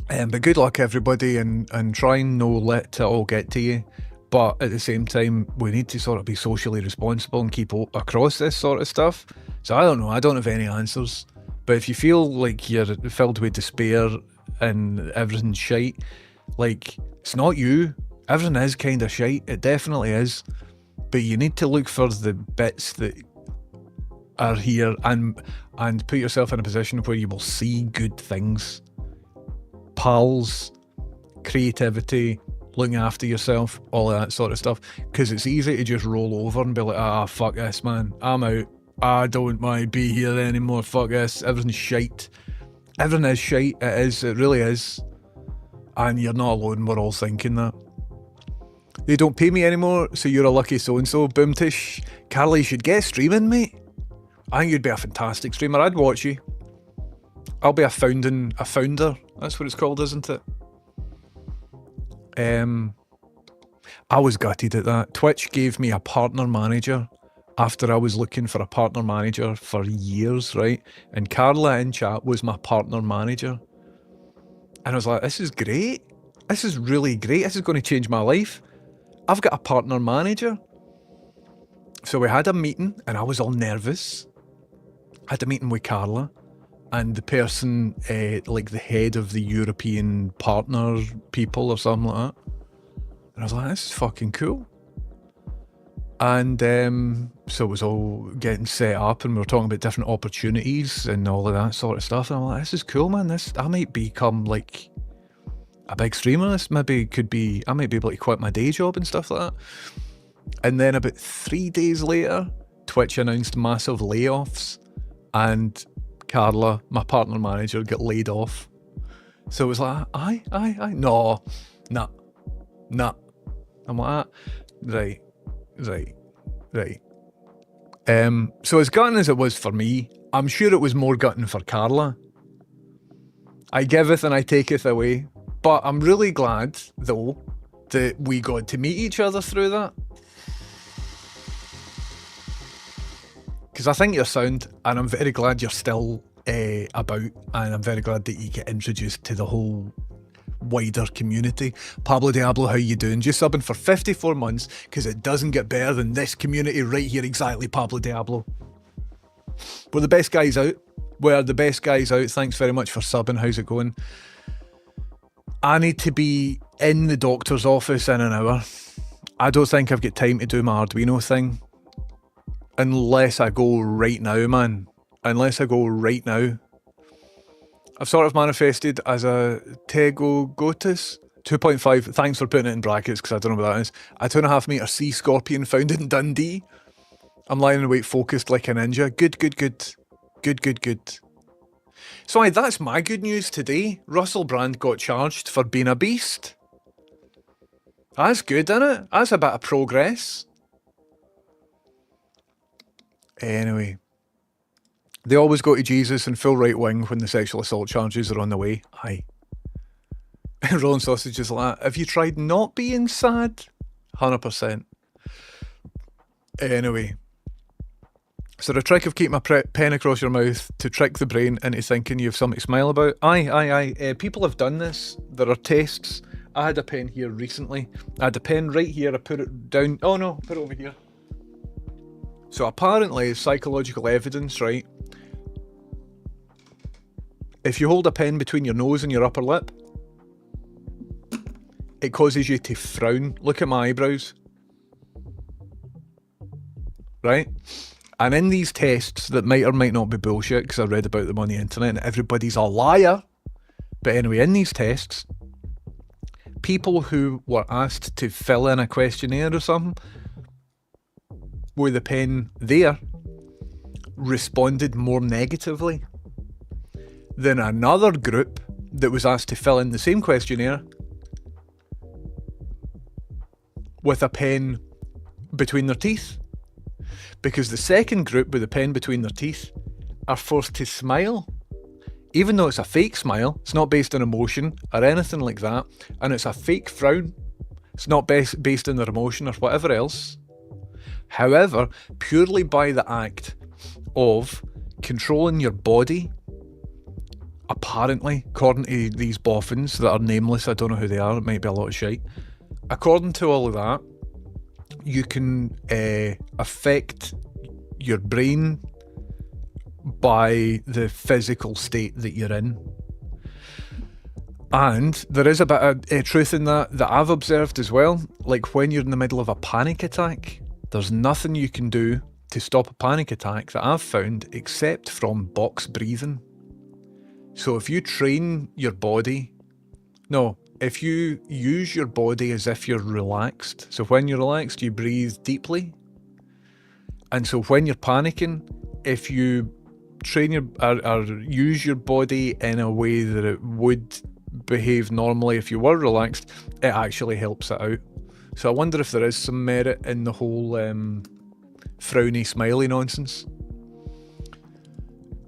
But good luck, everybody, and try and no let it all get to you. But at the same time, we need to sort of be socially responsible and keep across this sort of stuff. So I don't know. I don't have any answers. But if you feel like you're filled with despair and everything's shite, like, it's not you. Everything is kind of shite. It definitely is. But you need to look for the bits that are here and put yourself in a position where you will see good things. Pals, creativity, looking after yourself, all of that sort of stuff. Because it's easy to just roll over and be like, fuck this, man. I'm out. I don't want to be here anymore. Fuck this. Everything's shite. Everything is shite. It is. It really is. And you're not alone. We're all thinking that. They don't pay me anymore, so you're a lucky so-and-so. Boomtish. Carly, you should get streaming, mate. I think you'd be a fantastic streamer. I'd watch you. I'll be a founder. That's what it's called, isn't it? I was gutted at that. Twitch gave me a partner manager after I was looking for a partner manager for years, right? And Carla in chat was my partner manager. And I was like, this is great. This is really great. This is going to change my life. I've got a partner manager. So we had a meeting and I was all nervous. I had a meeting with Carla. And the person, like the head of the European partner people or something like that. And I was like, this is fucking cool. And so it was all getting set up and we were talking about different opportunities and all of that sort of stuff. And I'm like, this is cool, man. I might become like a big streamer. This maybe could be, I might be able to quit my day job and stuff like that. And then about 3 days later, Twitch announced massive layoffs and Carla, my partner manager, got laid off. So it was like, no, nah. I'm like, right. So as gutting as it was for me, I'm sure it was more gutting for Carla. I giveth and I taketh away. But I'm really glad, though, that we got to meet each other through that. Because I think you're sound, and I'm very glad you're still about, and I'm very glad that you get introduced to the whole wider community. Pablo Diablo, how you doing? Just subbing for 54 months, because it doesn't get better than this community right here, exactly, Pablo Diablo. We're the best guys out. We're the best guys out. Thanks very much for subbing. How's it going? I need to be in the doctor's office in an hour. I don't think I've got time to do my Arduino thing. Unless I go right now, man. Unless I go right now. I've sort of manifested as a Tegogotus 2.5. Thanks for putting it in brackets because I don't know what that is. A 2.5 metre sea scorpion found in Dundee. I'm lying in wait focused like a ninja. Good. So aye, that's my good news today. Russell Brand got charged for being a beast. That's good, innit? That's a bit of progress. Anyway. They always go to Jesus in full right wing when the sexual assault charges are on the way. Aye. Rolling Sausage is like, have you tried not being sad? 100%. Anyway. So the trick of keeping a pen across your mouth to trick the brain into thinking you have something to smile about. Aye. People have done this. There are tests. I had a pen here recently. I had a pen right here. I put it down. Oh no, put it over here. So apparently, psychological evidence, right? If you hold a pen between your nose and your upper lip, it causes you to frown. Look at my eyebrows. Right? And in these tests that might or might not be bullshit, because I read about them on the internet and everybody's a liar. But anyway, in these tests, people who were asked to fill in a questionnaire or something with a pen there responded more negatively than another group that was asked to fill in the same questionnaire with a pen between their teeth. Because the second group with the pen between their teeth are forced to smile. Even though it's a fake smile, it's not based on emotion or anything like that, and it's a fake frown. It's not based on their emotion or whatever else. However, purely by the act of controlling your body, apparently, according to these boffins that are nameless, I don't know who they are, it might be a lot of shite. According to all of that, you can affect your brain by the physical state that you're in. And there is a bit of truth in that I've observed as well. Like when you're in the middle of a panic attack, there's nothing you can do to stop a panic attack that I've found except from box breathing. So if you train your body, if you use your body as if you're relaxed, so when you're relaxed, you breathe deeply. And so when you're panicking, if you train or use your body in a way that it would behave normally if you were relaxed, it actually helps it out. So I wonder if there is some merit in the whole frowny smiley nonsense.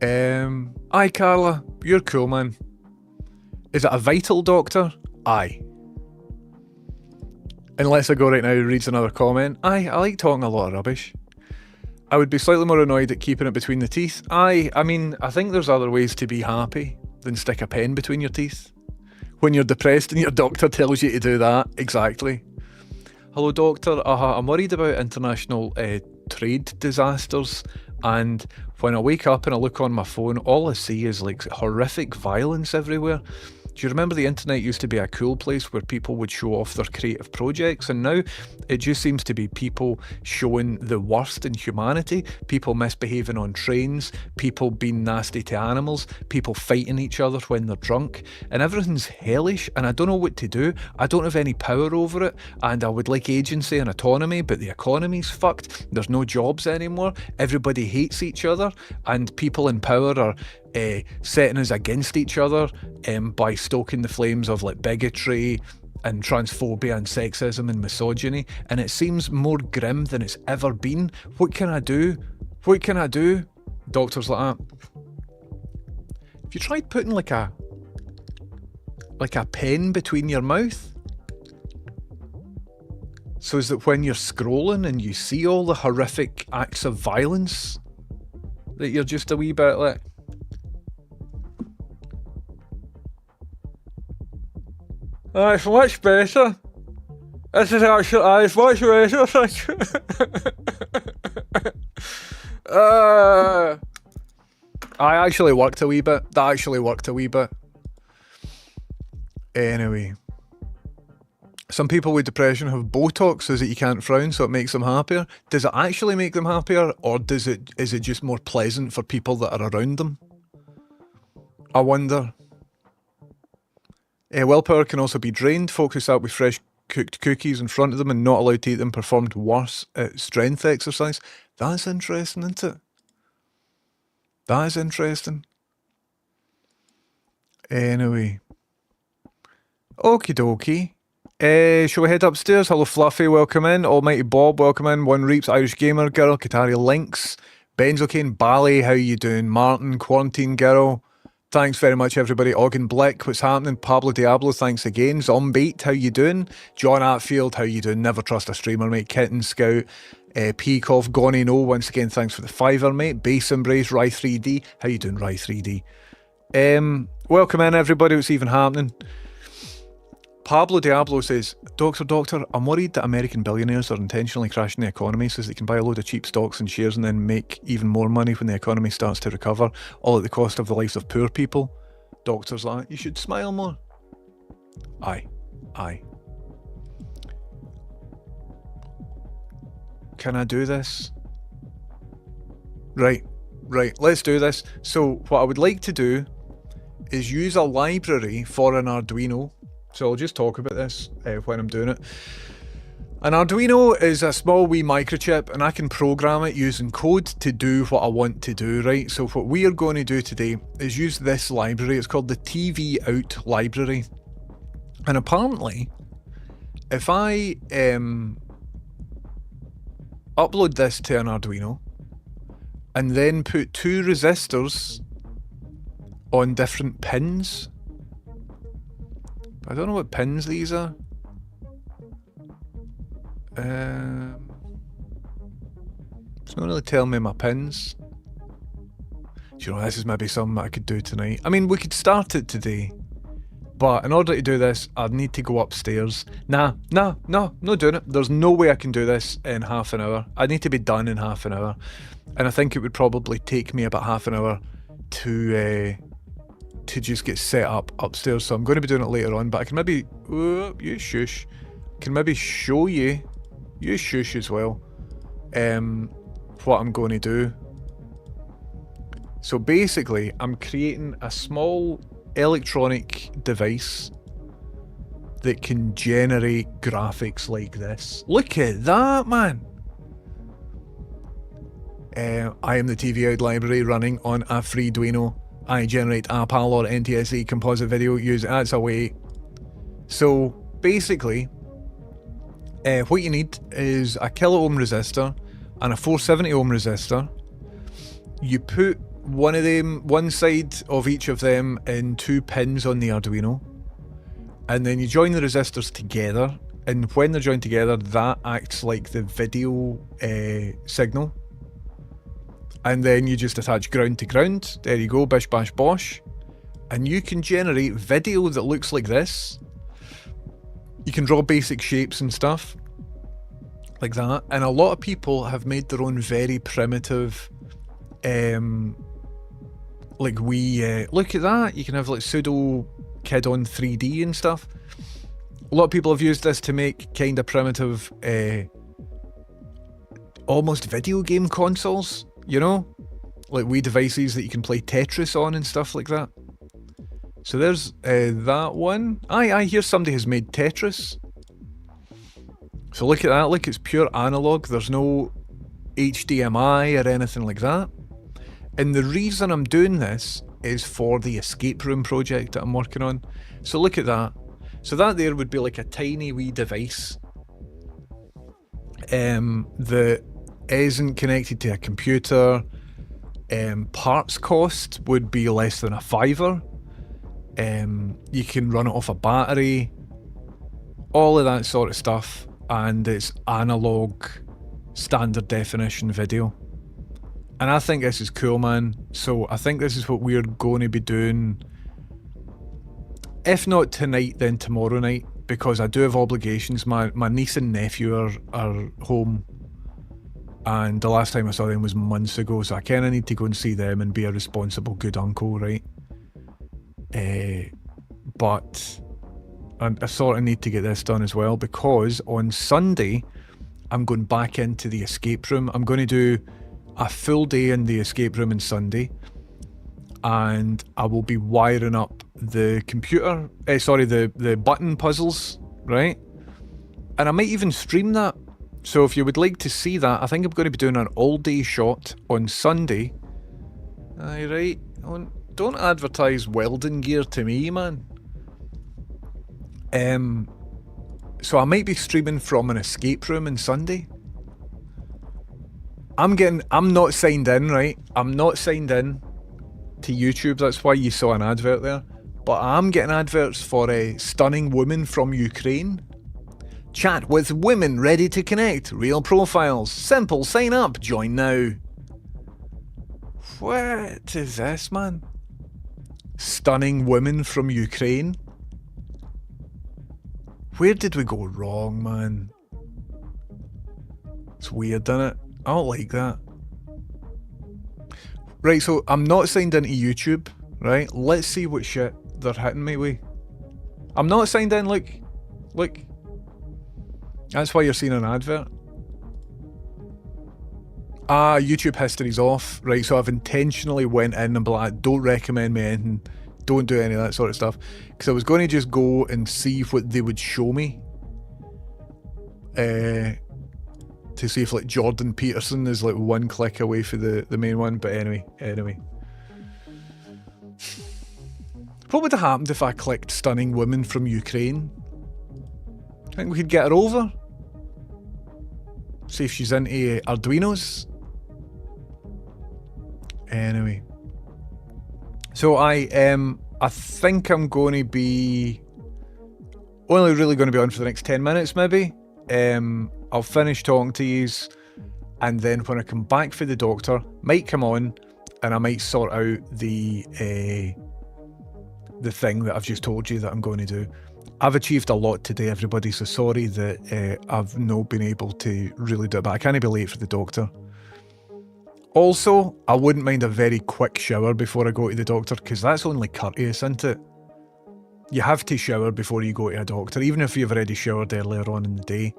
Aye, Carla, you're cool, man. Is it a vital doctor? Aye. Unless I go right now and reads another comment. Aye, I like talking a lot of rubbish. I would be slightly more annoyed at keeping it between the teeth. Aye, I mean, I think there's other ways to be happy than stick a pen between your teeth. When you're depressed and your doctor tells you to do that, exactly. Hello, doctor. I'm worried about international trade disasters, and when I wake up and I look on my phone, all I see is like horrific violence everywhere. Do you remember the internet used to be a cool place where people would show off their creative projects, and now it just seems to be people showing the worst in humanity, people misbehaving on trains, people being nasty to animals, people fighting each other when they're drunk, and everything's hellish, and I don't know what to do. I don't have any power over it, and I would like agency and autonomy, but the economy's fucked. There's no jobs anymore. Everybody hates each other, and people in power are setting us against each other by stoking the flames of like bigotry and transphobia and sexism and misogyny, and it seems more grim than it's ever been. What can I do? What can I do? Doctors like that. Have you tried putting like a pen between your mouth? So is that when you're scrolling and you see all the horrific acts of violence, that you're just a wee bit like, it's much better. This is actually, it's much better, thank you. I actually worked a wee bit. That actually worked a wee bit. Anyway. Some people with depression have Botox so that you can't frown, so it makes them happier. Does it actually make them happier, or is it just more pleasant for people that are around them? I wonder. Willpower can also be drained. Folks who sat with fresh cooked cookies in front of them and not allowed to eat them performed worse at strength exercise. That's interesting, isn't it? That is interesting. Anyway. Okie dokie. Shall we head upstairs? Hello Fluffy, welcome in. Almighty Bob, welcome in. One Reaps, Irish Gamer Girl, Qatari Lynx, Benzocaine, Bally, how you doing? Martin, Quarantine Girl, thanks very much everybody. Ogden Blick, what's happening? Pablo Diablo, thanks again. Zombate, how you doing? John Atfield, how you doing? Never trust a streamer, mate. Kitten Scout, Peacoff, Gonnie No, once again, thanks for the $5, mate. Base Embrace, Rye3D, how you doing, Rye3D? Welcome in everybody, what's even happening? Pablo Diablo says, Doctor, I'm worried that American billionaires are intentionally crashing the economy so they can buy a load of cheap stocks and shares and then make even more money when the economy starts to recover, all at the cost of the lives of poor people. Doctor's like, you should smile more. Aye. Can I do this? Right, let's do this. So what I would like to do is use a library for an Arduino. So I'll just talk about this when I'm doing it. An Arduino is a small wee microchip and I can program it using code to do what I want to do, right? So what we are going to do today is use this library. It's called the TVOut library. And apparently, if I upload this to an Arduino and then put 2 resistors on different pins, I don't know what pins these are. It's not really telling me my pins. Do you know, this is maybe something I could do tonight. I mean, we could start it today, but in order to do this, I'd need to go upstairs. Nah, not doing it. There's no way I can do this in half an hour. I need to be done in half an hour. And I think it would probably take me about half an hour to just get set up upstairs, so I'm going to be doing it later on, but I can maybe, you shush, can maybe show you, you shush as well, what I'm going to do. So basically, I'm creating a small electronic device that can generate graphics like this. Look at that, man! I am the TVOut library running on a free Arduino. I generate a PAL or NTSC composite video, use it as a way. So basically, what you need is a kilo ohm resistor and a 470 ohm resistor. You put one side of each of them in 2 pins on the Arduino, and then you join the resistors together, and when they're joined together, that acts like the video signal. And then you just attach ground to ground. There you go, bish bash bosh. And you can generate video that looks like this. You can draw basic shapes and stuff like that. And a lot of people have made their own very primitive, like look at that. You can have like pseudo kid on 3D and stuff. A lot of people have used this to make kind of primitive, almost video game consoles. You know, like Wii devices that you can play Tetris on and stuff like that. So there's that one. I hear somebody has made Tetris. So look at that, look, it's pure analog. There's no HDMI or anything like that. And the reason I'm doing this is for the escape room project that I'm working on. So look at that. So that there would be like a tiny wee device that isn't connected to a computer. Parts cost would be less than a $5. You can run it off a battery, all of that sort of stuff, and it's analog standard definition video. And I think this is cool, man. So I think this is what we're going to be doing, if not tonight, then tomorrow night, because I do have obligations. My niece and nephew are home, and the last time I saw them was months ago, so I kind of need to go and see them and be a responsible good uncle, right? But I sort of need to get this done as well, because on Sunday I'm going back into the escape room. I'm going to do a full day in the escape room on Sunday, and I will be wiring up the computer, the button puzzles, right? And I might even stream that. So if you would like to see that, I think I'm going to be doing an all-day shot on Sunday. Aye, right. Don't advertise welding gear to me, man. So I might be streaming from an escape room on Sunday. I'm not signed in, right? I'm not signed in to YouTube, that's why you saw an advert there. But I'm getting adverts for a stunning woman from Ukraine. Chat with women ready to connect. Real profiles. Simple, sign up. Join now. What is this, man? Stunning woman from Ukraine? Where did we go wrong, man? It's weird, isn't it? I don't like that. Right, so I'm not signed into YouTube, right? Let's see what shit they're hitting me with. I'm not signed in, look. Look. That's why you're seeing an advert. Ah, YouTube history's off. Right, so I've intentionally went in and been like, don't recommend me anything. Don't do any of that sort of stuff. Because I was going to just go and see what they would show me. To see if like Jordan Peterson is like one click away for the main one. But anyway. What would have happened if I clicked stunning woman from Ukraine? I think we could get her over. See if she's into Arduinos. Anyway. So I think I'm going to be only really going to be on for the next 10 minutes maybe. I'll finish talking to yous, and then when I come back for the doctor, might come on and I might sort out the thing that I've just told you that I'm going to do. I've achieved a lot today, everybody, so sorry that I've not been able to really do it, but I can't be late for the doctor. Also, I wouldn't mind a very quick shower before I go to the doctor, because that's only courteous, isn't it? You have to shower before you go to a doctor, even if you've already showered earlier on in the day,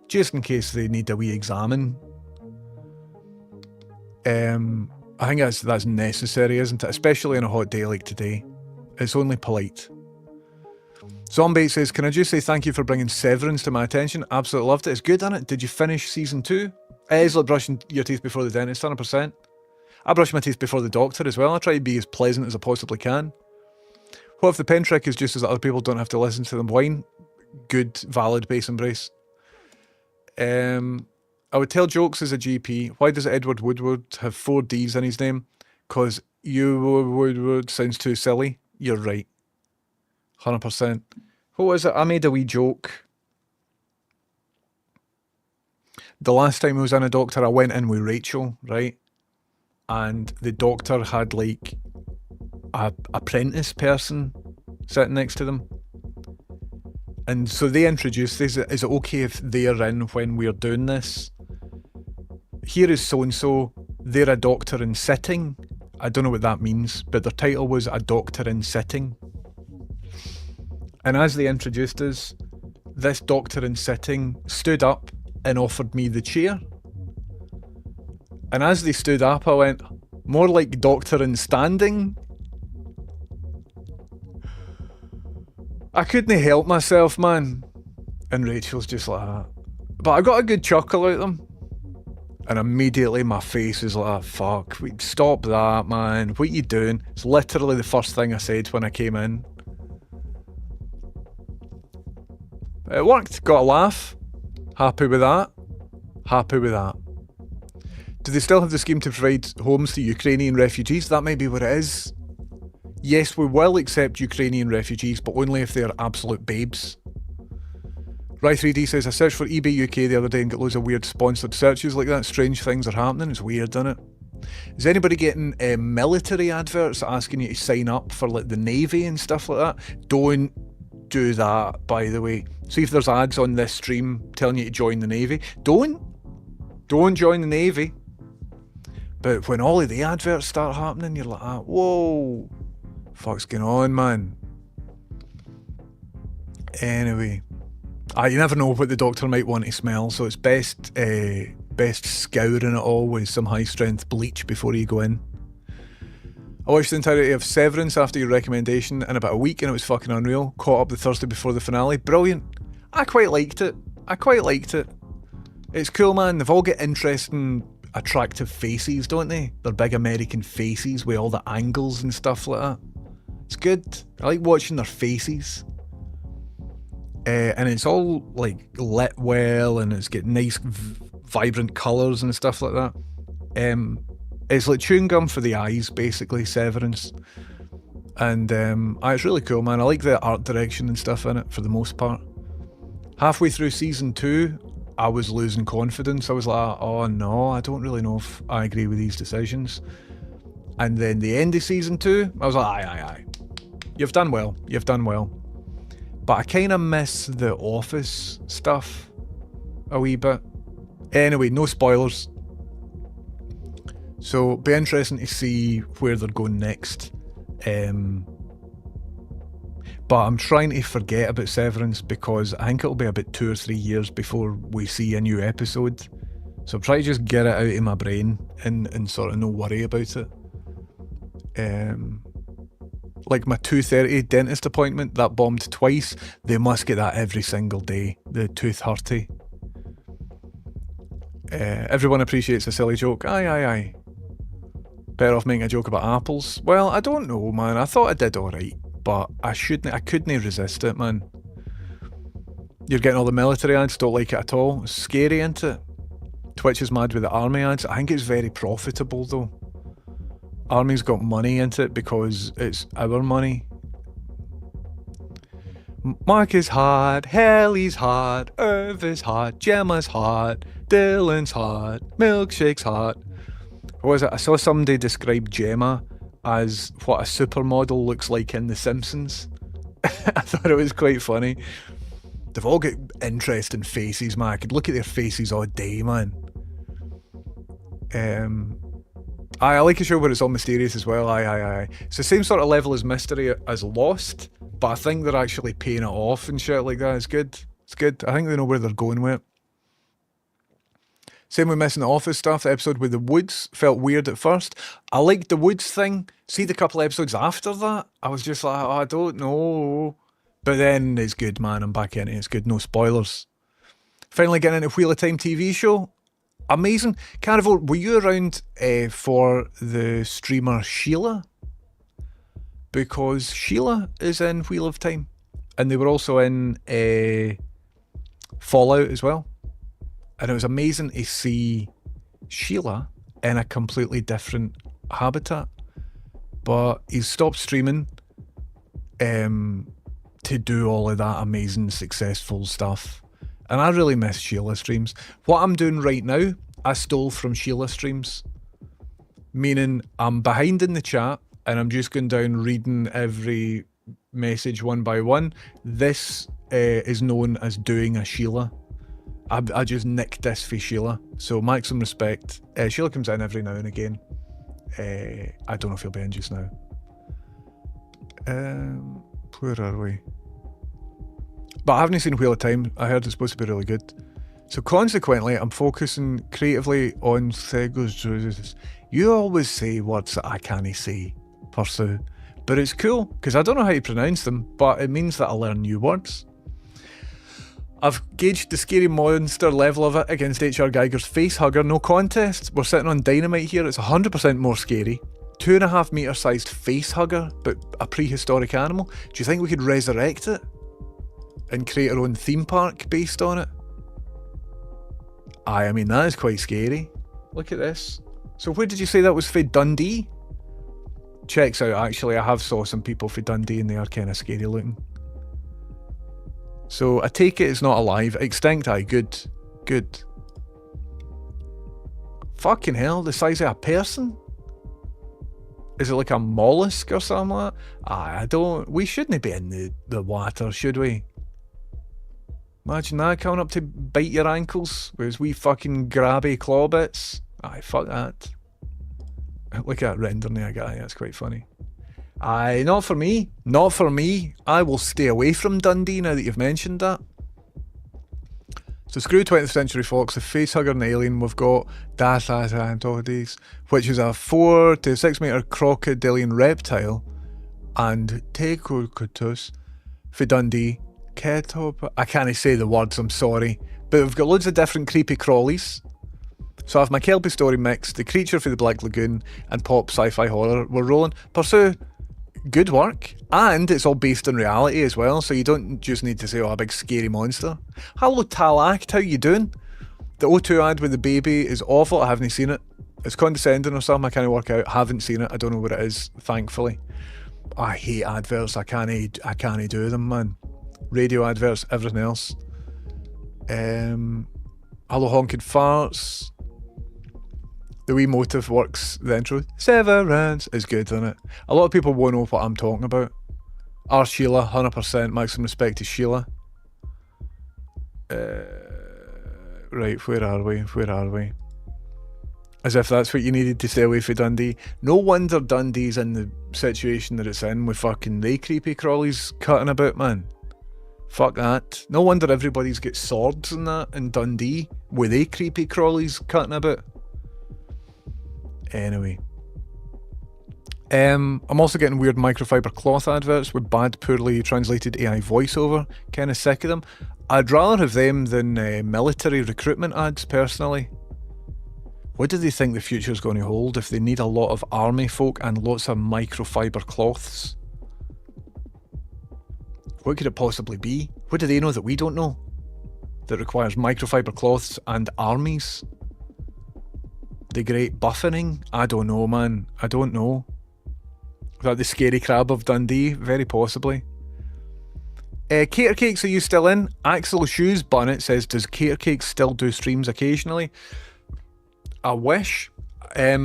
just in case they need a wee examine. I think that's necessary, isn't it? Especially on a hot day like today. It's only polite. Zombie says, can I just say thank you for bringing Severance to my attention? Absolutely loved it. It's good, isn't it? Did you finish season 2? It is like brushing your teeth before the dentist, 100%. I brush my teeth before the doctor as well. I try to be as pleasant as I possibly can. What if the pen trick is just as other people don't have to listen to them whine? Good, valid base embrace. I would tell jokes as a GP. Why does Edward Woodward have 4 Ds in his name? Because Woodward sounds too silly. You're right. 100%. What was it? I made a wee joke. The last time I was in a doctor, I went in with Rachel, right? And the doctor had like a apprentice person sitting next to them. And so they introduced, is it okay if they're in when we're doing this? Here is so-and-so, they're a doctor in sitting. I don't know what that means, but their title was a doctor in sitting. And as they introduced us, this doctor in sitting stood up and offered me the chair. And as they stood up, I went, more like doctor in standing. I couldn't help myself, man. And Rachel's just like that. But I got a good chuckle out of them. And immediately my face is like, fuck, stop that, man. What you doing? It's literally the first thing I said when I came in. It worked, got a laugh. Happy with that. Happy with that. Do they still have the scheme to provide homes to Ukrainian refugees? That may be what it is. Yes, we will accept Ukrainian refugees, but only if they're absolute babes. Ry3D says, I searched for eBay UK the other day and got loads of weird sponsored searches like that. Strange things are happening. It's weird, isn't it? Is anybody getting military adverts asking you to sign up for like the Navy and stuff like that? Don't do that, by the way. See if there's ads on this stream telling you to join the Navy. Don't join the Navy. But when all of the adverts start happening, you're like, whoa, fuck's going on, man? Anyway, you never know what the doctor might want to smell, so it's best scouring it all with some high strength bleach before you go in. I watched the entirety of Severance after your recommendation in about a week and it was fucking unreal. Caught up the Thursday before the finale. Brilliant. I quite liked it. It's cool, man. They've all got interesting, attractive faces, don't they? They're big American faces with all the angles and stuff like that. It's good. I like watching their faces. And it's all like lit well and it's got nice vibrant colours and stuff like that. It's like chewing gum for the eyes, basically, Severance. And it's really cool, man. I like the art direction and stuff in it for the most part. Halfway through season 2, I was losing confidence. I was like, oh no, I don't really know if I agree with these decisions. And then the end of season 2, I was like, aye. You've done well. You've done well. But I kind of miss the Office stuff a wee bit. Anyway, no spoilers. So, be interesting to see where they're going next. But I'm trying to forget about Severance because I think it'll be about 2 or 3 years before we see a new episode. So I'm trying to just get it out of my brain and sort of no worry about it. Like my 2:30 dentist appointment, that bombed twice. They must get that every single day, the tooth hurty. Everyone appreciates a silly joke. Aye. Better off making a joke about apples. Well, I don't know, man. I thought I did alright, but I couldn't resist it, man. You're getting all the military ads, don't like it at all. It's scary, isn't it? Twitch is mad with the army ads. I think it's very profitable though. Army's got money into it because it's our money. Mark is hot, Helly's hot, Irv is hot, Gemma's hot, Dylan's hot, Milkshake's hot. What was it? I saw somebody describe Gemma as what a supermodel looks like in The Simpsons. I thought it was quite funny. They've all got interesting faces, man. I could look at their faces all day, man. I like a show where it's all mysterious as well. Aye. It's the same sort of level as mystery as Lost, but I think they're actually paying it off and shit like that. It's good. It's good. I think they know where they're going with it. Same with missing the Office stuff. The episode with the Woods felt weird at first. I liked the Woods thing. See the couple episodes after that, I was just like, oh, I don't know. But then it's good, man. I'm back in it. It's good. No spoilers. Finally getting into Wheel of Time TV show. Amazing. Carnivore, were you around for the streamer Sheila? Because Sheila is in Wheel of Time. And they were also in Fallout as well. And it was amazing to see Sheila in a completely different habitat. But he's stopped streaming to do all of that amazing, successful stuff. And I really miss Sheila streams. What I'm doing right now, I stole from Sheila streams. Meaning I'm behind in the chat and I'm just going down reading every message one by one. This is known as doing a Sheila. I just nicked this for Sheila. So maximum respect. Sheila comes in every now and again. I don't know if he'll be in just now. Where are we? But I haven't seen Wheel of Time. I heard it's supposed to be really good. So consequently, I'm focusing creatively on Segos. You always say words that I can't say, Pursue. But it's cool, because I don't know how to pronounce them, but it means that I learn new words. I've gauged the scary monster level of it against H.R. Geiger's Facehugger, no contest. We're sitting on Dynamite here, it's 100% more scary. 2.5 metre sized facehugger, but a prehistoric animal. Do you think we could resurrect it? And create our own theme park based on it? I mean, that is quite scary. Look at this. So where did you say that was for Dundee? Checks out, actually. I have saw some people for Dundee and they are kind of scary looking. So I take it it's not alive. Extinct, aye, good. Good. Fucking hell, the size of a person? Is it like a mollusk or something like that? We shouldn't be in the water, should we? Imagine that coming up to bite your ankles with his wee fucking grabby claw bits. Aye, fuck that. Look at that rendering of a guy, that's quite funny. Aye, not for me. Not for me. I will stay away from Dundee now that you've mentioned that. So screw 20th Century Fox, the Facehugger and the Alien, we've got Das Antodes, which is a 4 to 6 metre crocodilian reptile, and Tecocutus for Dundee. I can't say the words, I'm sorry. But we've got loads of different creepy crawlies. So I have my Kelpie story mix, the creature for the Black Lagoon, and pop sci-fi horror. We're rolling. Pursue, good work. And it's all based on reality as well, so you don't just need to say, oh, a big scary monster. Hello Talact, how you doing? The O2 ad with the baby is awful, I haven't seen it. It's condescending or something. I can't work out. Haven't seen it. I don't know what it is, thankfully. I hate adverts. I can't do them, man. Radio adverts, everything else. Hello honking farts. The wee motive works. The intro, Severance, is good, isn't it? A lot of people won't know what I'm talking about. R Sheila, 100%. Maximum respect to Sheila. Right, where are we? As if that's what you needed to stay away from Dundee. No wonder Dundee's in the situation that it's in with fucking they creepy crawlies cutting about, man. Fuck that. No wonder everybody's got swords and that in Dundee with they creepy crawlies cutting about. Anyway. I'm also getting weird microfiber cloth adverts with bad, poorly translated AI voiceover. Kinda sick of them. I'd rather have them than military recruitment ads, personally. What do they think the future's going to hold if they need a lot of army folk and lots of microfiber cloths? What could it possibly be? What do they know that we don't know? That requires microfiber cloths and armies? The great buffening? I don't know, man. I don't know. Is that the scary crab of Dundee? Very possibly. Cater Cakes, are you still in? Axel Shoes Bonnet says, does Cater Cakes still do streams occasionally? I wish. I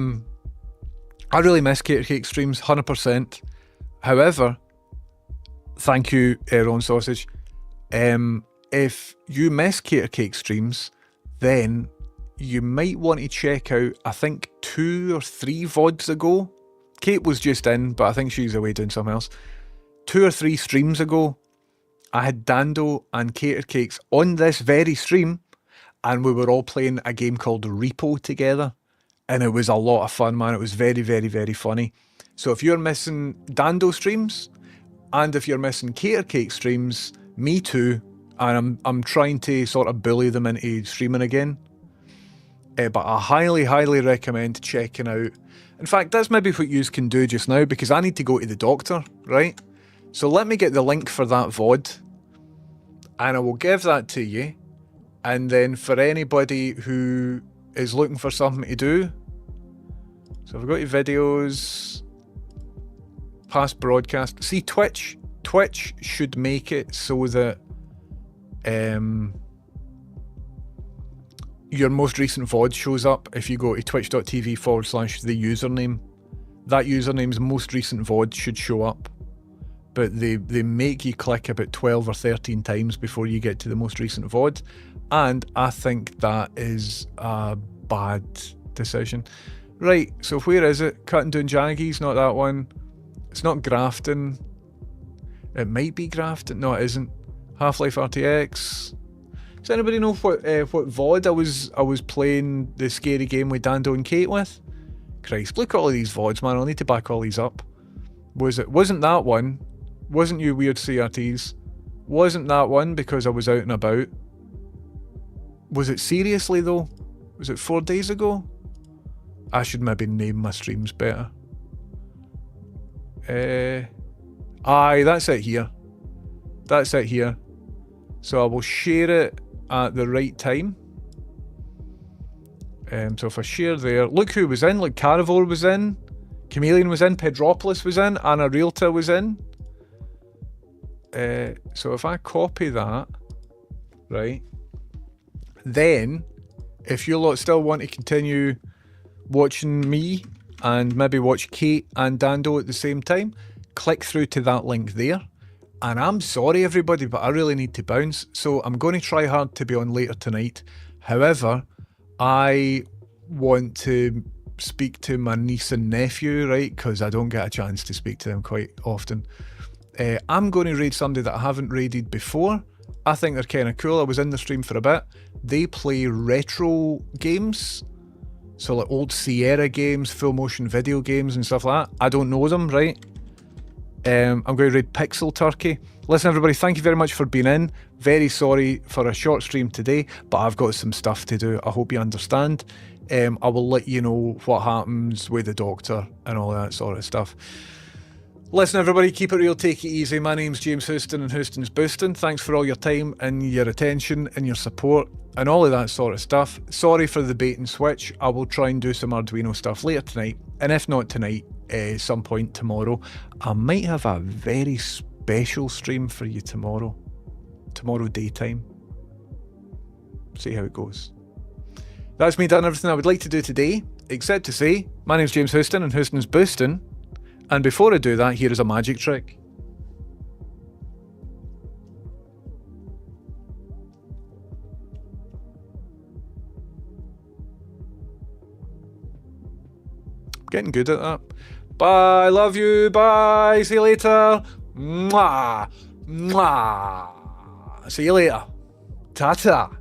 really miss Cater Cake streams, 100%. However, thank you, Ron Sausage. If you miss Cater Cake streams, then you might want to check out, I think 2 or 3 VODs ago. Kate was just in, but I think she's away doing something else. 2 or 3 streams ago, I had Dando and Cater Cakes on this very stream, and we were all playing a game called Repo together, and it was a lot of fun, man. It was very, very, very funny. So if you're missing Dando streams, and if you're missing Cater Cake streams, me too, and I'm trying to sort of bully them into streaming again. But I highly, highly recommend checking out. In fact, that's maybe what you can do just now, because I need to go to the doctor, right? So let me get the link for that VOD, and I will give that to you. And then for anybody who is looking for something to do, so if I go to videos, past broadcast, see Twitch should make it so that your most recent VOD shows up if you go to twitch.tv/the username. That username's most recent VOD should show up. But they make you click about 12 or 13 times before you get to the most recent VOD. And I think that is a bad decision. Right, so where is it? Cutting down Jaggies, not that one. It's not Grafton. It might be Grafton. No, it isn't. Half-Life RTX. Does anybody know what VOD I was playing the scary game with Dando and Kate with? Christ, look at all of these VODs, man. I'll need to back all these up. Wasn't that one? Wasn't you weird CRTs? Wasn't that one because I was out and about? Was it seriously though? Was it 4 days ago? I should maybe name my streams better. Aye, that's it here. That's it here. So I will share it at the right time. So if I share there, look who was in. Like Carivore was in, Chameleon was in, Pedropolis was in, Anna Realta was in. So if I copy that, right, then if you lot still want to continue watching me and maybe watch Kate and Dando at the same time, click through to that link there. And I'm sorry everybody, but I really need to bounce, so I'm going to try hard to be on later tonight. However, I want to speak to my niece and nephew, right, because I don't get a chance to speak to them quite often. I'm going to raid somebody that I haven't raided before. I think they're kind of cool. I was in the stream for a bit. They play retro games, so like old Sierra games, full motion video games and stuff like that. I don't know them, right? I'm going to raid Pixel Turkey. Listen everybody, thank you very much for being in. Very sorry for a short stream today, but I've got some stuff to do. I hope you understand. I will let you know what happens with the doctor and all that sort of stuff. Listen, everybody, keep it real, take it easy. My name's James Houston and Houston's Boosting. Thanks for all your time and your attention and your support and all of that sort of stuff. Sorry for the bait and switch. I will try and do some Arduino stuff later tonight. And if not tonight, some point tomorrow. I might have a very special stream for you tomorrow. Tomorrow daytime. See how it goes. That's me done everything I would like to do today, except to say, my name's James Houston and Houston's Boosting. And before I do that, here is a magic trick. Getting good at that. Bye, love you, bye, see you later. Mwah, mwah. See you later. Ta-ta.